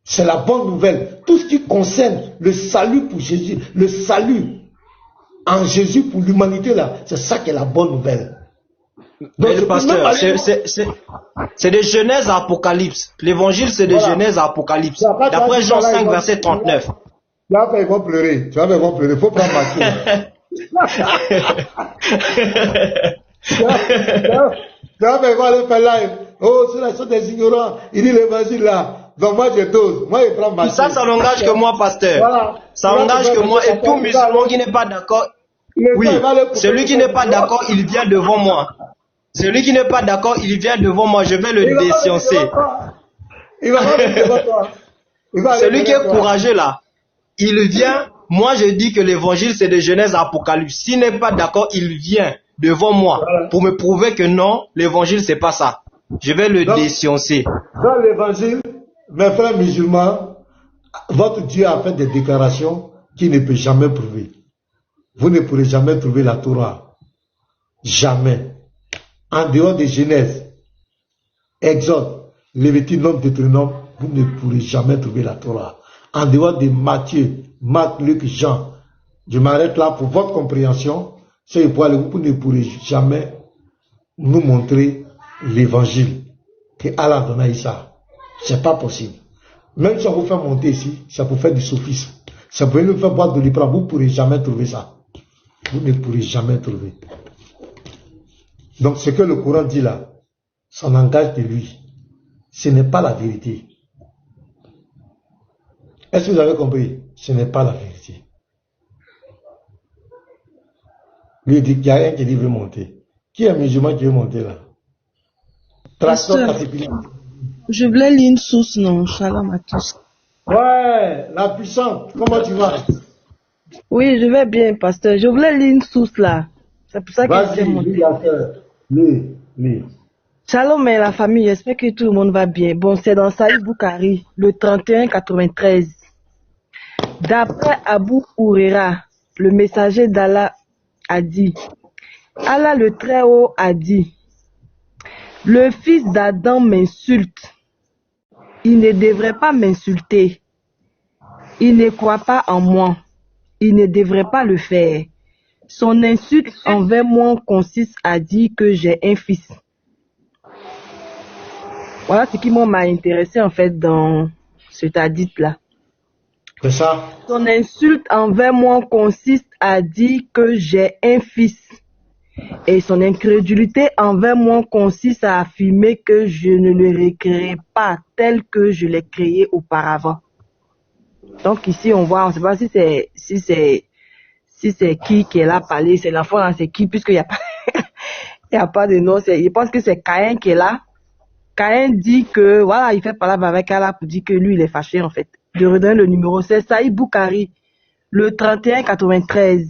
C'est la bonne nouvelle. Tout ce qui concerne le salut pour Jésus, le salut en Jésus pour l'humanité là, c'est ça qui est la bonne nouvelle. Donc, le pasteur, c'est de Genèse à Apocalypse. L'évangile, c'est de Genèse à Apocalypse. D'après Jean 5, verset 39. Là, ils vont pleurer. Tu vas voir, pleurer. Il faut prendre Matthieu. Tu vas aller faire live. Oh, ceux-là sont des ignorants. Il dit l'évangile là. Donc moi, je dose. Moi, je prends Matthieu. Ça n'engage que moi, pasteur. Voilà. Ça n'engage que moi. Et tout musulman qui n'est pas d'accord. Oui, celui qui n'est pas d'accord, il vient devant moi. Celui qui n'est pas d'accord, il vient devant moi. Je vais le déciencer. Celui qui est courageux là, il vient. Moi, je dis que l'évangile, c'est de Genèse à Apocalypse. S'il n'est pas d'accord, il vient devant moi pour me prouver que non, l'évangile, c'est pas ça. Je vais le déciencer. Dans l'évangile, mes frères musulmans, votre Dieu a fait des déclarations qu'il ne peut jamais prouver. vous ne pourrez jamais trouver la Torah. Jamais. En dehors de Genèse, Exode, Lévitique, Nombre, Deutéronome, vous ne pourrez jamais trouver la Torah. En dehors de Matthieu, Marc, Luc, Jean, je m'arrête là pour votre compréhension. Vous ne pourrez jamais nous montrer l'évangile que Allah a donné à Issa. C'est pas possible. Même si on vous fait monter ici, ça peut faire du sophisme. Ça peut nous faire boire de l'hypra. Vous ne pourrez jamais trouver ça. Vous ne pourrez jamais trouver. Donc ce que le Coran dit là, ça n'engage de lui. Ce n'est pas la vérité. Est-ce que vous avez compris? Ce n'est pas la vérité. Lui il dit qu'il y a un qui veut monter. Qui est musulman qui veut monter là? Je voulais lire une source, non? Shalom à tous. Ouais, la puissante. Comment tu vas? Oui, je vais bien, pasteur. Je voulais lire une source là. C'est pour ça que je vais monter. Lis. Shalom et la famille, j'espère que tout le monde va bien. Bon, c'est dans Sahih Bukhari, le 31-93. D'après Abu Huraira, le messager d'Allah a dit, Allah le Très-Haut a dit, le fils d'Adam m'insulte. Il ne devrait pas m'insulter. Il ne croit pas en moi. Il ne devrait pas le faire. Son insulte envers moi consiste à dire que j'ai un fils. Voilà ce qui m'a intéressé en fait dans cet hadith-là. C'est ça? Son insulte envers moi consiste à dire que j'ai un fils. Et son incrédulité envers moi consiste à affirmer que je ne le recréerai pas tel que je l'ai créé auparavant. Donc ici on voit, on ne sait pas si c'est qui est là parlé, c'est l'enfant là, c'est qui, puisqu'il n'y a pas il y a pas de nom, je pense que c'est Caïn qui est là. Caïn dit que voilà, il fait parler avec Allah pour dire que lui il est fâché en fait. Je redonne le numéro, c'est Sahih Bukhari, le 31-93.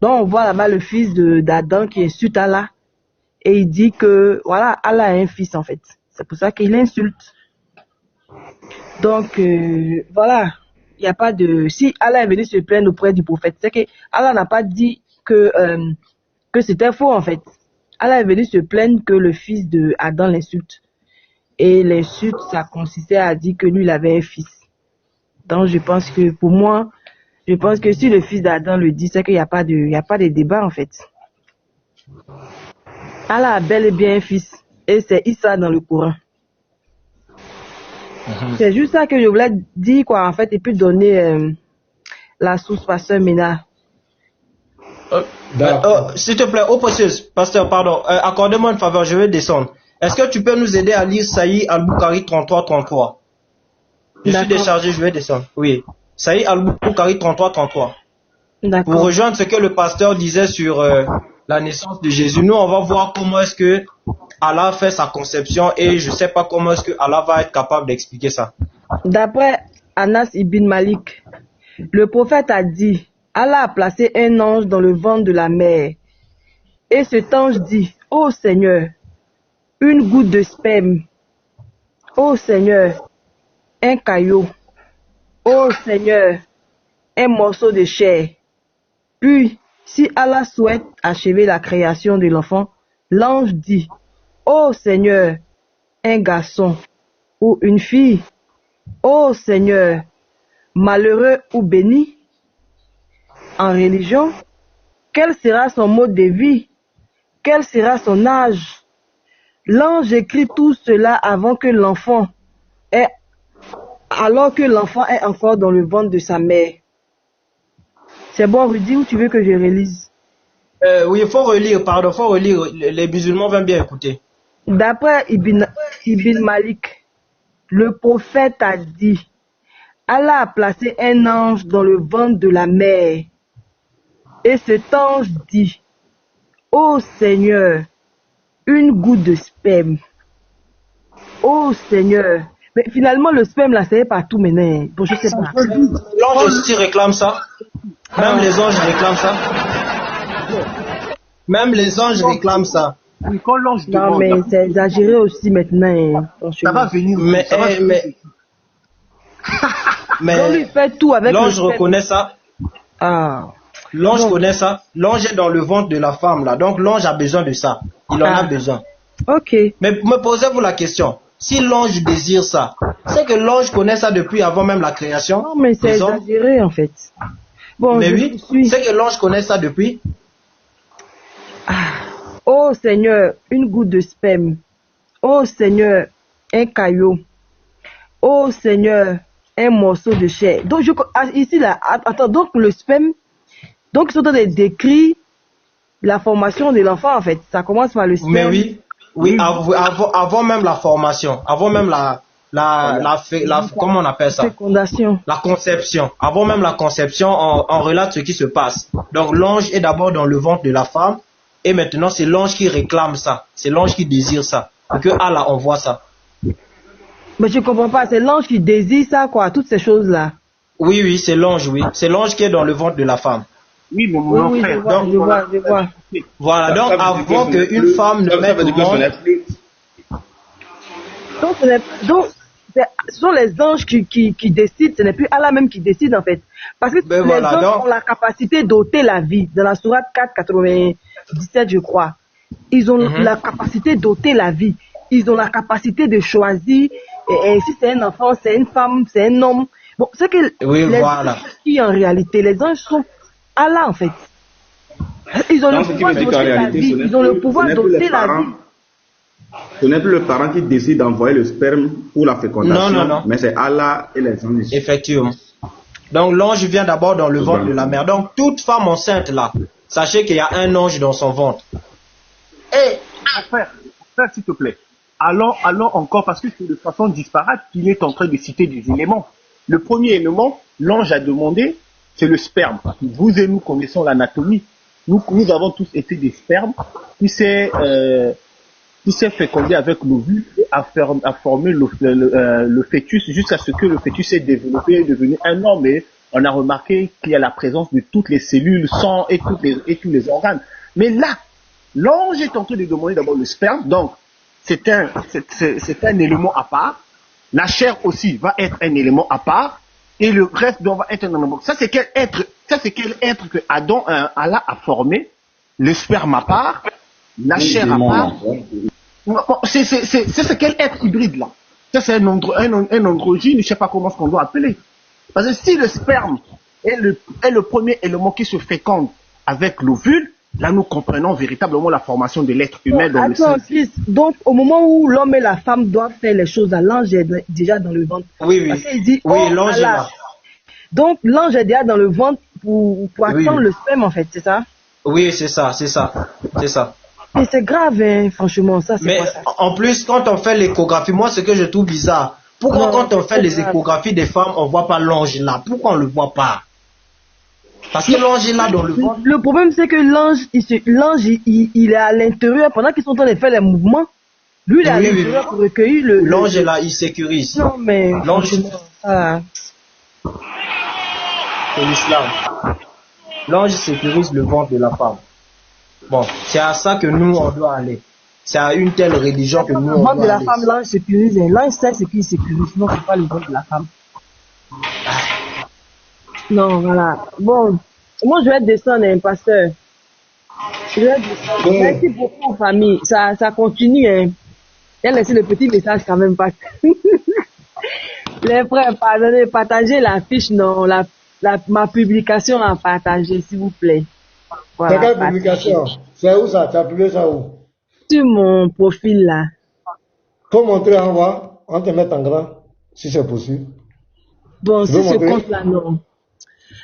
Donc on voit là-bas le fils d'Adam qui insulte Allah et il dit que voilà, Allah a un fils en fait. C'est pour ça qu'il insulte. Donc voilà, il n'y a pas de... Si Allah est venu se plaindre auprès du prophète, c'est que Allah n'a pas dit que c'était faux en fait. Allah est venu se plaindre que le fils d'Adam l'insulte. Et l'insulte, ça consistait à dire que lui, il avait un fils. Donc je pense que pour moi, je pense que si le fils d'Adam le dit, c'est qu'il n'y a pas de débat en fait. Allah a bel et bien un fils. Et c'est Issa dans le Coran. C'est juste ça que je voulais dire quoi en fait et puis donner la source pasteur Ménard. S'il te plaît, pasteur, pardon, accordez-moi une faveur, je vais descendre. Est-ce que tu peux nous aider à lire Sahih al-Bukhari 33-33? Je suis déchargé, je vais descendre. Oui. Sahih al-Bukhari 33-33. D'accord. Pour rejoindre ce que le pasteur disait sur la naissance de Jésus, nous on va voir comment est-ce que Allah fait sa conception et je sais pas comment est-ce que Allah va être capable d'expliquer ça. D'après Anas ibn Malik, le prophète a dit, Allah a placé un ange dans le ventre de la mère. Et cet ange dit, ô Seigneur, une goutte de sperme. Ô Seigneur, un caillot. Ô Seigneur, un morceau de chair. Puis, si Allah souhaite achever la création de l'enfant, l'ange dit, ô Seigneur, un garçon ou une fille. Ô Seigneur, malheureux ou béni. En religion, quel sera son mode de vie? Quel sera son âge? L'ange écrit tout cela alors que l'enfant est encore dans le ventre de sa mère. C'est bon, Rudy, ou tu veux que je relise? Oui, il faut relire, pardon, faut relire. Les musulmans vont bien écouter. D'après Ibn Malik, le prophète a dit, Allah a placé un ange dans le ventre de la mère. Et cet ange dit, ô Seigneur, une goutte de sperme. Ô Seigneur. Mais finalement, le sperme, là, c'est partout maintenant. Bon, je sais pas. L'ange aussi réclame ça. Même les anges réclament ça. Même les anges réclament ça. Quand l'ange non, mais c'est exagéré aussi maintenant. Ça va venir. Mais on lui fait tout avec l'ange reconnaît ça. Ah. L'ange connaît ça. L'ange est dans le ventre de la femme là. Donc l'ange a besoin de ça. Il en a besoin. Ok. Mais me posez-vous la question. Si l'ange désire ça, c'est que l'ange connaît ça depuis avant même la création. Non, mais c'est exagéré en fait. Bon, mais oui, c'est que l'ange connaît ça depuis. Oh Seigneur, une goutte de sperme. Oh Seigneur, un caillot. Oh Seigneur, un morceau de chair. Donc ici là, attends, donc le sperme, donc ils sont en train de décrire la formation de l'enfant en fait. Ça commence par le sperme. Mais oui, avant même la formation, avant même comment on appelle ça? Fécondation. La conception. Avant même la conception, on relate ce qui se passe. Donc l'ange est d'abord dans le ventre de la femme, et maintenant c'est l'ange qui réclame ça. C'est l'ange qui désire ça. Et que Allah envoie ça. Mais je comprends pas, c'est l'ange qui désire ça, quoi, toutes ces choses-là. Oui, c'est l'ange, oui. C'est l'ange qui est dans le ventre de la femme. Oui, mais mon frère. Je vois. Voilà, donc avant qu'une femme ne mette au monde... Donc, ce sont les anges qui décident, ce n'est plus Allah même qui décide en fait. Parce que les anges ont la capacité d'ôter la vie. Dans la sourate 4, 97, je crois. Ils ont la capacité d'ôter la vie. Ils ont la capacité de choisir si c'est un enfant, c'est une femme, c'est un homme. Bon, c'est que les anges qui en réalité, les anges sont Allah en fait. Ils ont le pouvoir d'ôter la vie. Ils ont le pouvoir d'ôter la vie. Ce n'est plus le parent qui décide d'envoyer le sperme pour la fécondation, non. Mais c'est Allah et les anges. Effectivement. Donc l'ange vient d'abord dans le ventre de la mère. Donc toute femme enceinte là, sachez qu'il y a un ange dans son ventre. Frère, s'il te plaît. Allons encore, parce que c'est de façon disparate qu'il est en train de citer des éléments. Le premier élément, l'ange a demandé, c'est le sperme. Vous et nous connaissons l'anatomie. Nous avons tous été des spermes qui s'est fécondé avec l'ovule et a formé le fœtus jusqu'à ce que le fœtus s'est développé et devenu un homme. Et on a remarqué qu'il y a la présence de toutes les cellules, sang et tous les organes. Mais là, l'ange est en train de demander d'abord le sperme, donc c'est un élément à part. La chair aussi va être un élément à part, et le reste va être un élément. Ça c'est quel être que Allah a formé, le sperme à part, la chair à part. C'est quel être hybride là? Ça c'est un androgyne, je ne sais pas comment on doit appeler. Parce que si le sperme est le premier élément qui se féconde avec l'ovule, là, nous comprenons véritablement la formation de l'être humain dans le sein. Donc, au moment où l'homme et la femme doivent faire les choses, l'ange est déjà dans le ventre. Oui. Parce qu'il dit, l'ange est là. Donc, l'ange est déjà dans le ventre pour attendre le sperme, en fait, c'est ça? Oui, c'est ça. Et c'est grave, hein, franchement, ça, c'est Mais quoi, ça? En plus, quand on fait l'échographie, moi, ce que je trouve bizarre, pourquoi quand on fait les échographies des femmes, on ne voit pas l'ange là? Pourquoi on ne le voit pas? Parce que l'ange est là dans le ventre. Le problème, c'est que l'ange, il est à l'intérieur pendant qu'ils sont en train de faire les mouvements. Lui, il est à l'intérieur pour recueillir le... L'ange est là, il sécurise. Non, mais... L'ange... C'est l'islam. L'ange sécurise le ventre de la femme. Bon, c'est à ça que nous, on doit aller. C'est à une telle religion que nous, on doit aller. Le ventre de la femme, l'ange sécurise. L'ange sait ce qu'il sécurise. Non, c'est pas le ventre de la femme. Non, voilà. Bon, moi, je vais descendre, hein, pasteur. Je vais descendre. Merci beaucoup, famille. Ça continue, hein. J'ai laissé le petit message quand même, pas. Les frères, pardonnez, partagez la fiche, non, ma publication à partager, s'il vous plaît. Voilà, c'est quelle publication? C'est où ça? Tu as publié ça où? Sur mon profil, là. Faut montrer en bas, on te met en grand, si c'est possible. Bon, si ce compte-là, non.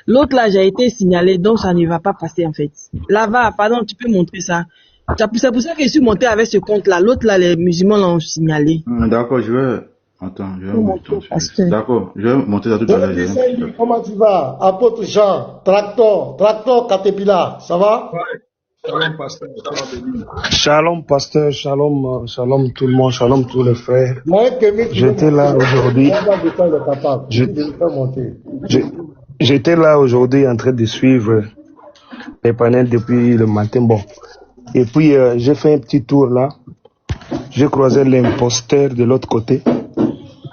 L'autre là, j'ai été signalé, donc ça ne va pas passer en fait. Là-bas, pardon, tu peux montrer ça. C'est pour ça que je suis monté avec ce compte-là. L'autre là, les musulmans l'ont signalé. D'accord, je vais montrer. D'accord, je vais monter ça tout à l'heure. Comment tu vas? Apôtre Jean, tractor, Caterpillar, ça va? Shalom pasteur, shalom pasteur, shalom tout le monde, shalom tous les frères. J'étais là aujourd'hui. J'étais là aujourd'hui en train de suivre les panels depuis le matin. Bon. Et puis j'ai fait un petit tour là. J'ai croisé l'imposteur de l'autre côté,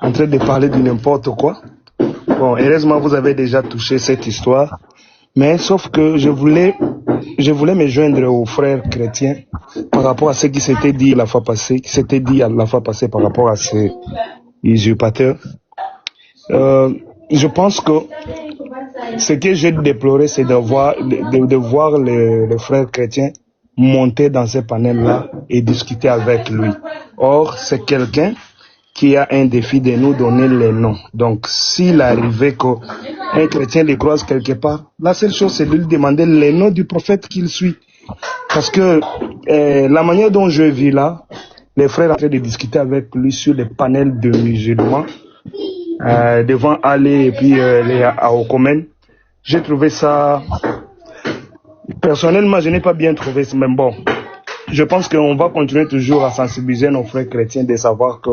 en train de parler de n'importe quoi. Bon, heureusement vous avez déjà touché cette histoire. Mais sauf que je voulais me joindre aux frères chrétiens par rapport à ce qui s'était dit la fois passée, par rapport à ces usurpateurs. Je pense que ce que j'ai déploré, c'est de voir les frères chrétiens monter dans ces panels-là et discuter avec lui. Or, c'est quelqu'un qui a un défi de nous donner les noms. Donc, s'il arrivait qu'un chrétien les croise quelque part, la seule chose, c'est de lui demander les noms du prophète qu'il suit. Parce que la manière dont je vis là, les frères en train de discuter avec lui sur les panels de musulmans, devant aller et puis les Aokomènes, j'ai trouvé ça... Personnellement, je n'ai pas bien trouvé, mais bon, je pense qu'on va continuer toujours à sensibiliser nos frères chrétiens de savoir que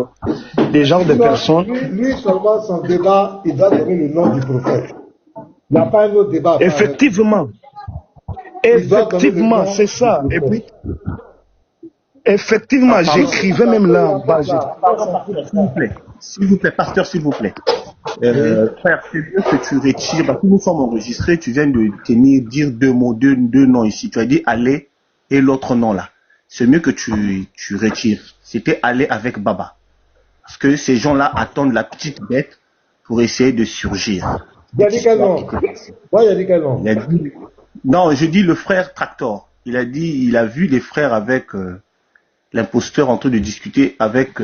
des genres de personnes... Lui seulement, son débat, il doit donner le nom du prophète. Il n'y a pas un autre débat. Effectivement, c'est ça. Et puis, effectivement, j'écrivais même là en bas. S'il vous plaît, pasteur, s'il vous plaît. Frère, c'est mieux que tu retires, parce que nous sommes enregistrés, tu viens de dire deux mots, deux noms ici. Tu as dit aller et l'autre nom là. C'est mieux que tu retires. C'était aller avec Baba. Parce que ces gens-là attendent la petite bête pour essayer de surgir. Il a dit quel nom? Ouais, il a dit quel nom? Non, je dis le frère Tractor. Il a dit, il a vu les frères avec l'imposteur en train de discuter avec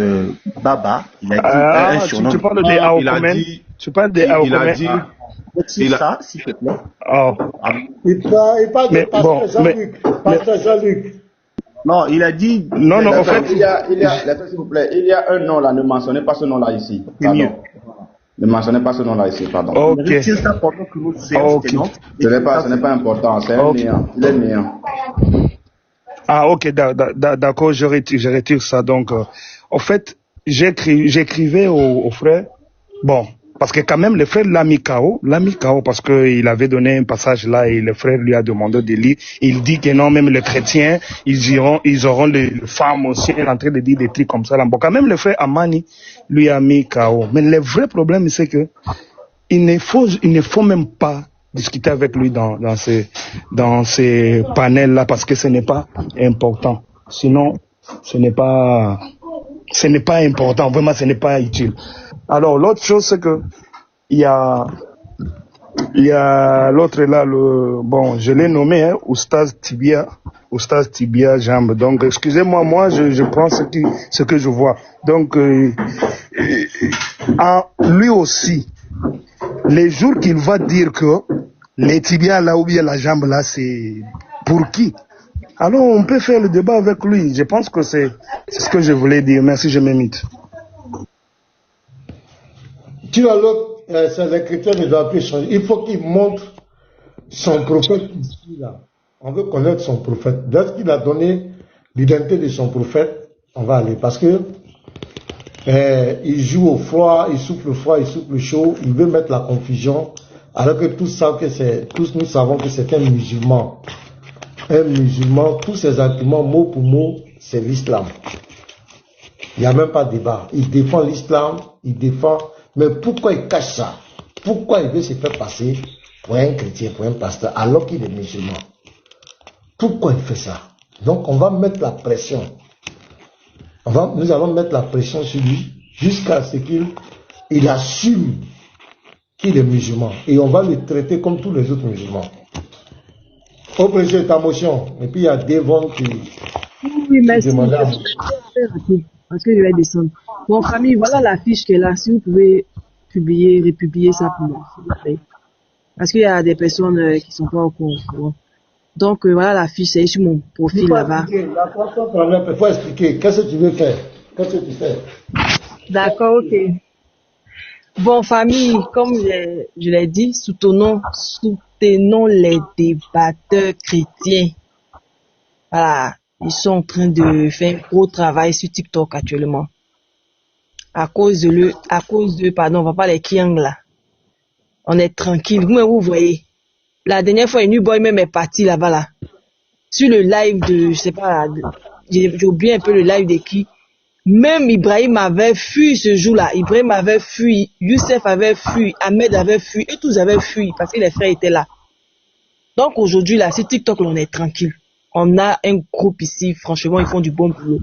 Baba. Il a dit un surnom. Tu parles des Aokomènes. Tu parles des Aokomènes. Il a ça, s'il te plaît. Il parle de pasteur Jean-Luc. Pasteur Jean-Luc. Non, il a dit... Non, en fait, s'il vous plaît, il y a un nom là, ne mentionnez pas ce nom-là ici. C'est mieux. Ne mentionnez pas ce nom-là ici, pardon. Ok. Retire ça pendant que nous séance. Ce n'est pas important, c'est un néant. Il est néant. Ah, ok, d'accord, je retire ça. Donc, en fait, j'écrivais aux frères, bon, parce que quand même, le frère l'a mis KO, parce qu'il avait donné un passage là et le frère lui a demandé de lire. Il dit que non, même les chrétiens, ils auront les femmes aussi, il est en train de dire des trucs comme ça. Là. Bon, quand même, le frère Amani lui a mis KO. Mais le vrai problème, c'est que il ne faut même pas discuter avec lui dans ces panels là parce que ce n'est pas important. Sinon, ce n'est pas important. Vraiment, ce n'est pas utile. Alors, l'autre chose, c'est que il y a l'autre là, bon, je l'ai nommé, hein, Oustaz Tibia Jambe. Donc, excusez-moi, moi, je prends ce que je vois. Donc, lui aussi, les jours qu'il va dire que les tibias là ou bien la jambe là, c'est pour qui? Alors, on peut faire le débat avec lui. Je pense que c'est ce que je voulais dire. Merci, je m'imite. Tu vois, l'autre, les chrétiens ne doivent plus changer. Il faut qu'il montre son prophète ici, là. On veut connaître son prophète. Lorsqu'il a donné l'identité de son prophète, on va aller. Parce que il joue au froid, il souffle chaud, il veut mettre la confusion, alors que tous nous savons que c'est un musulman. Un musulman, tous ses arguments, mot pour mot, c'est l'islam. Il n'y a même pas de débat. Il défend l'islam, mais pourquoi il cache ça? Pourquoi il veut se faire passer pour un chrétien, pour un pasteur, alors qu'il est musulman? Pourquoi il fait ça? Donc on va mettre la pression. Nous allons mettre la pression sur lui jusqu'à ce qu'il assume qu'il est musulman. Et on va le traiter comme tous les autres musulmans. Au président de ta motion. Et puis il y a Devon qui... Oui, merci. Parce que je vais descendre. Bon, famille, voilà la fiche qui est là. Si vous pouvez republier ça pour moi, s'il vous plaît. Parce qu'il y a des personnes qui sont pas au courant. Donc, voilà la fiche, c'est sur mon profil là-bas. Il faut expliquer. Qu'est-ce que tu veux faire? Qu'est-ce que tu fais? D'accord, ok. Bon, famille, comme je l'ai dit, soutenons les débatteurs chrétiens. Voilà. Ils sont en train de faire un gros travail sur TikTok actuellement. À cause de, pardon, on va pas les triangles là. On est tranquille. Vous voyez. La dernière fois, New Boy même est parti là-bas là. Sur le live de, je sais pas, j'ai oublié un peu le live de qui. Même Ibrahim avait fui ce jour-là. Ibrahim avait fui, Youssef avait fui, Ahmed avait fui, et tous avaient fui parce que les frères étaient là. Donc aujourd'hui, là, sur TikTok, là, on est tranquille. On a un groupe ici, franchement, ils font du bon boulot.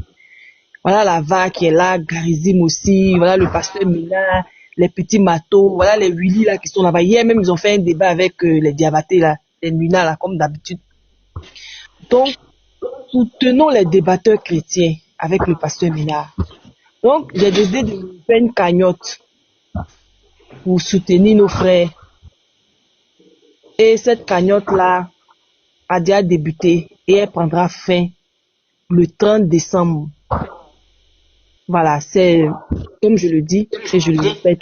Voilà la VA qui est là, Garizim aussi, voilà le pasteur Mina, les petits matos, voilà les Willy là qui sont là-bas. Hier même, ils ont fait un débat avec les Diabaté là, les Mina là, comme d'habitude. Donc, soutenons les débatteurs chrétiens avec le pasteur Mina. Donc, j'ai décidé de faire une cagnotte pour soutenir nos frères. Et cette cagnotte-là a déjà débuté et elle prendra fin le 30 décembre. Voilà, c'est, comme je le dis, et je le répète,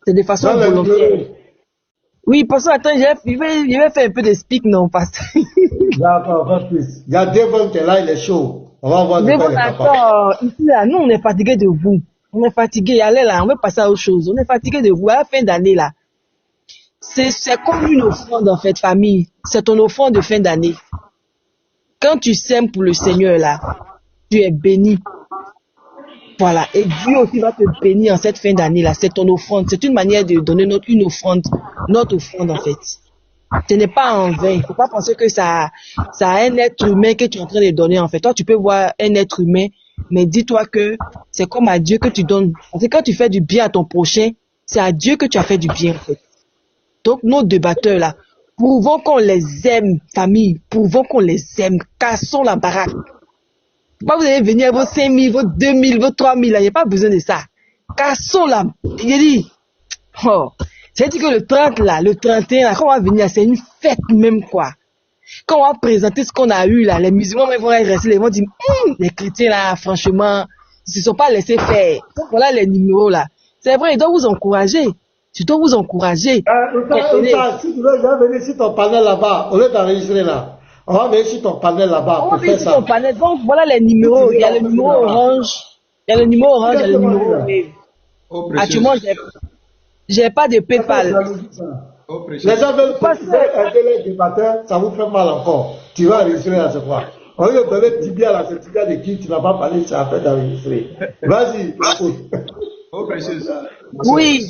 c'est de façon volontaire. Oui, parce que, attends, je vais faire un peu de speak, non, parce que... D'accord, pas plus. Il y a Devon qui est là, il est chaud. On va voir de quoi il est capable. Ici, là, nous, on est fatigué de vous. On est fatigué, allez là, on va passer à autre chose. On est fatigué de vous, à la fin d'année, là. C'est comme une offrande, en fait, famille. C'est ton offrande de fin d'année. Quand tu sèmes pour le Seigneur, là, tu es béni. Voilà. Et Dieu aussi va te bénir en cette fin d'année, là. C'est ton offrande. C'est une manière de donner notre offrande, en fait. Ce n'est pas en vain. Il faut pas penser que ça a un être humain que tu es en train de donner, en fait. Toi, tu peux voir un être humain, mais dis-toi que c'est comme à Dieu que tu donnes. Parce que quand tu fais du bien à ton prochain, c'est à Dieu que tu as fait du bien, en fait. Donc, nos débatteurs, là, prouvons qu'on les aime, famille. Prouvons qu'on les aime. Cassons la baraque. Pas vous allez venir vos 5 000, vos 2 000, vos 3 000, il n'y a pas besoin de ça. Cassons la, il dit, oh, c'est dit que le 30 là, le 31 là, quand on va venir, c'est une fête même, quoi. Quand on va présenter ce qu'on a eu là, les musulmans vont rester, ils vont dire, les chrétiens là, franchement, ils se sont pas laissés faire. Donc, voilà les numéros là. C'est vrai, ils doivent vous encourager. Tu dois vous encourager. Si tu veux, je vais venir sur ton panel là-bas, au lieu d'enregistrer là. On va venir sur ton panel là-bas. On va venir sur ton panel. Donc, voilà les numéros. Il y a le numéro orange. Il y a le numéro orange, il y a le numéro rouge. Actuellement, j'ai pas de PayPal. Les gens veulent aider les débatteurs, ça vous fait mal encore. Tu vas enregistrer à ce point. On va donner Tibia là, c'est Tibia de qui tu n'as pas parlé, tu as fait d'enregistrer. Vas-y, oui.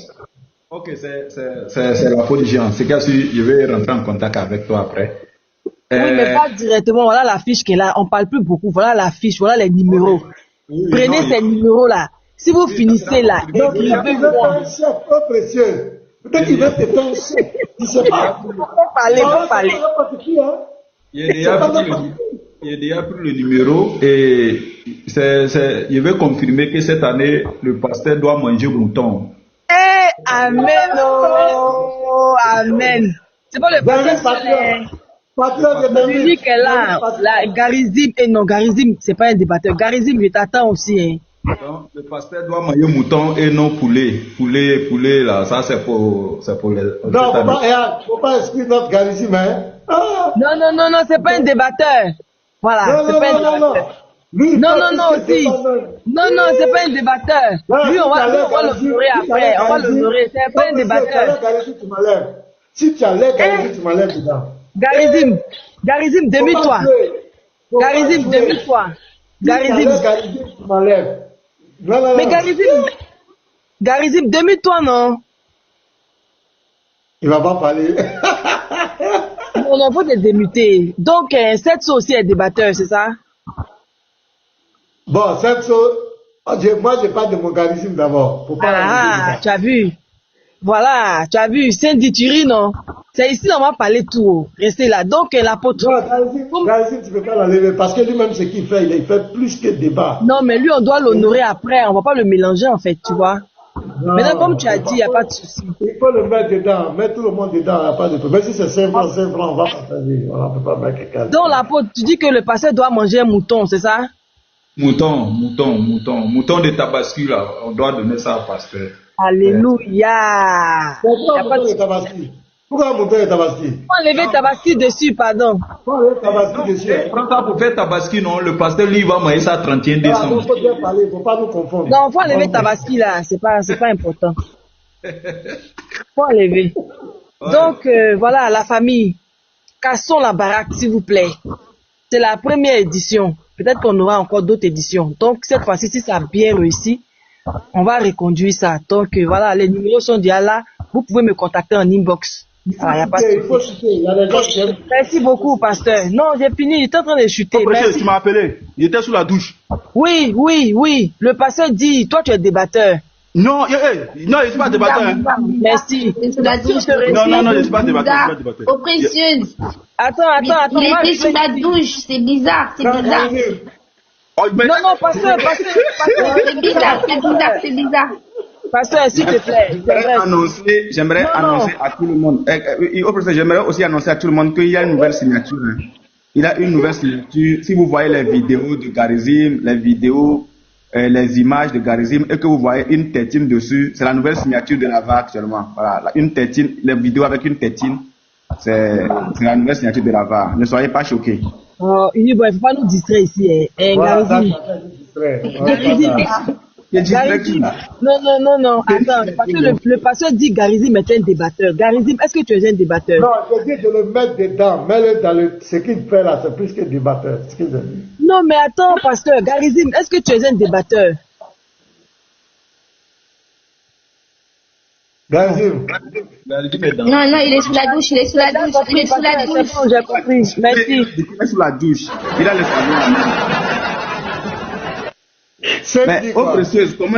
Ok, c'est la faute du géant. C'est que je vais rentrer en contact avec toi après. Oui, mais pas directement. Voilà la fiche qui est là. On parle plus beaucoup. Voilà la fiche. Voilà les numéros. Prenez ces numéros-là. Si vous finissez là, donc il veut voir. Oh, précieux. Peut-être qu'il veut te faire un chef. Tu sais pas. Faut parler. Il y a déjà pris le numéro et je vais confirmer que cette année, le pasteur doit manger mouton. Amen, oh, amen. C'est pas le pasteur Dominique est là, Garizim, et non, Garizim, c'est pas un débatteur. Garizim, je t'attends aussi, hein. Donc, le pasteur doit manger mouton et non poulet. Poulet, là, ça c'est pour les... Non, faut pas exclure notre Garizim, hein. Non, c'est pas un débatteur. Voilà, c'est pas un débatteur. Non, aussi. Non, c'est pas un débatteur. Lui, on va l'honorer après. On va l'honorer. C'est pas un débatteur. Si tu as l'air Garizim, tu m'enlèves dedans. Garizim, demi-toi. Garizim, demi-toi. Garizim, tu m'enlèves. Non. Mais Garizim, demi-toi, non? Il va pas parler. On faut te démuter. Donc, cette sauce aussi est débatteur, c'est ça? Bon, cette sauce, moi, je parle de mon Garizim d'abord. Tu as vu? Voilà, tu as vu, Saint-Dituri, non? C'est ici, on va parler tout. Restez là. Donc, l'apôtre. Non, Garizim, tu ne peux pas l'enlever parce que lui-même, ce qu'il fait, il fait plus que débat. Non, mais lui, on doit l'honorer après. On ne va pas le mélanger, en fait, tu vois. Maintenant, comme tu as dit, il n'y a pas de souci. Il faut le mettre dedans. Mettre tout le monde dedans, il n'y a pas de problème. Même si c'est 5 francs, on va partager. On ne peut pas mettre quelqu'un. Donc, l'apôtre, tu dis que le pasteur doit manger un mouton, c'est ça? Mouton de Tabaski, là. On doit donner ça au pasteur. Alléluia. Pourquoi mouton de Tabaski? Pourquoi mouton de Tabaski? Faut enlever Tabaski dessus, pardon. Faut enlever Tabaski dessus. Prends ça pour faire Tabaski, non? Le pasteur, lui, va manger ça 31 décembre. Il faut bien parler, il ne faut pas nous confondre. Non, faut enlever Tabaski là, c'est pas important. Faut enlever. Ouais. Donc, voilà, la famille. Cassons la baraque, s'il vous plaît. C'est la première édition. Peut-être qu'on aura encore d'autres éditions. Donc, cette fois-ci, si ça a bien réussi, on va reconduire ça. Donc, voilà, les numéros sont déjà là. Vous pouvez me contacter en inbox. Ah, y a pas de Il faut chuter. Il y a des gens qui aiment. Merci beaucoup, pasteur. Non, j'ai fini. J'étais en train de chuter. Tu m'as appelé. Il était sous la douche. Oui. Le pasteur dit, toi, tu es débatteur. Non, non, je ne suis pas débatteur. Hein. Merci. Non, je ne suis pas débatteur. Aux précieuses. Attends. Il était sous la douche. C'est bizarre. Non, pasteur. C'est bizarre. Pasteur, s'il te plaît. J'aimerais annoncer à tout le monde. J'aimerais aussi annoncer à tout le monde qu'il y a une nouvelle signature. Hein. Il a une nouvelle signature. Si vous voyez les vidéos de Garizim, les images de Garizim, et que vous voyez une tétine dessus, c'est la nouvelle signature de Lava actuellement. Voilà, une tétine, les vidéos avec une tétine, c'est la nouvelle signature de Lava. Ne soyez pas choqués. Oh, il ne faut pas nous distraire ici. Garizim. Non. Attends, parce que le pasteur dit Garizim est un débatteur. Garizim, est-ce que tu es un débatteur? Non, je dis de le mettre dedans. Mets-le dans ce qu'il fait là, c'est plus que débatteur. Non, mais attends, pasteur. Garizim, est-ce que tu es un débatteur? Garizim. Non, il est sous la douche. J'ai compris. Merci. Il est sous la douche. Il a le savon. Mais, précieuse, comment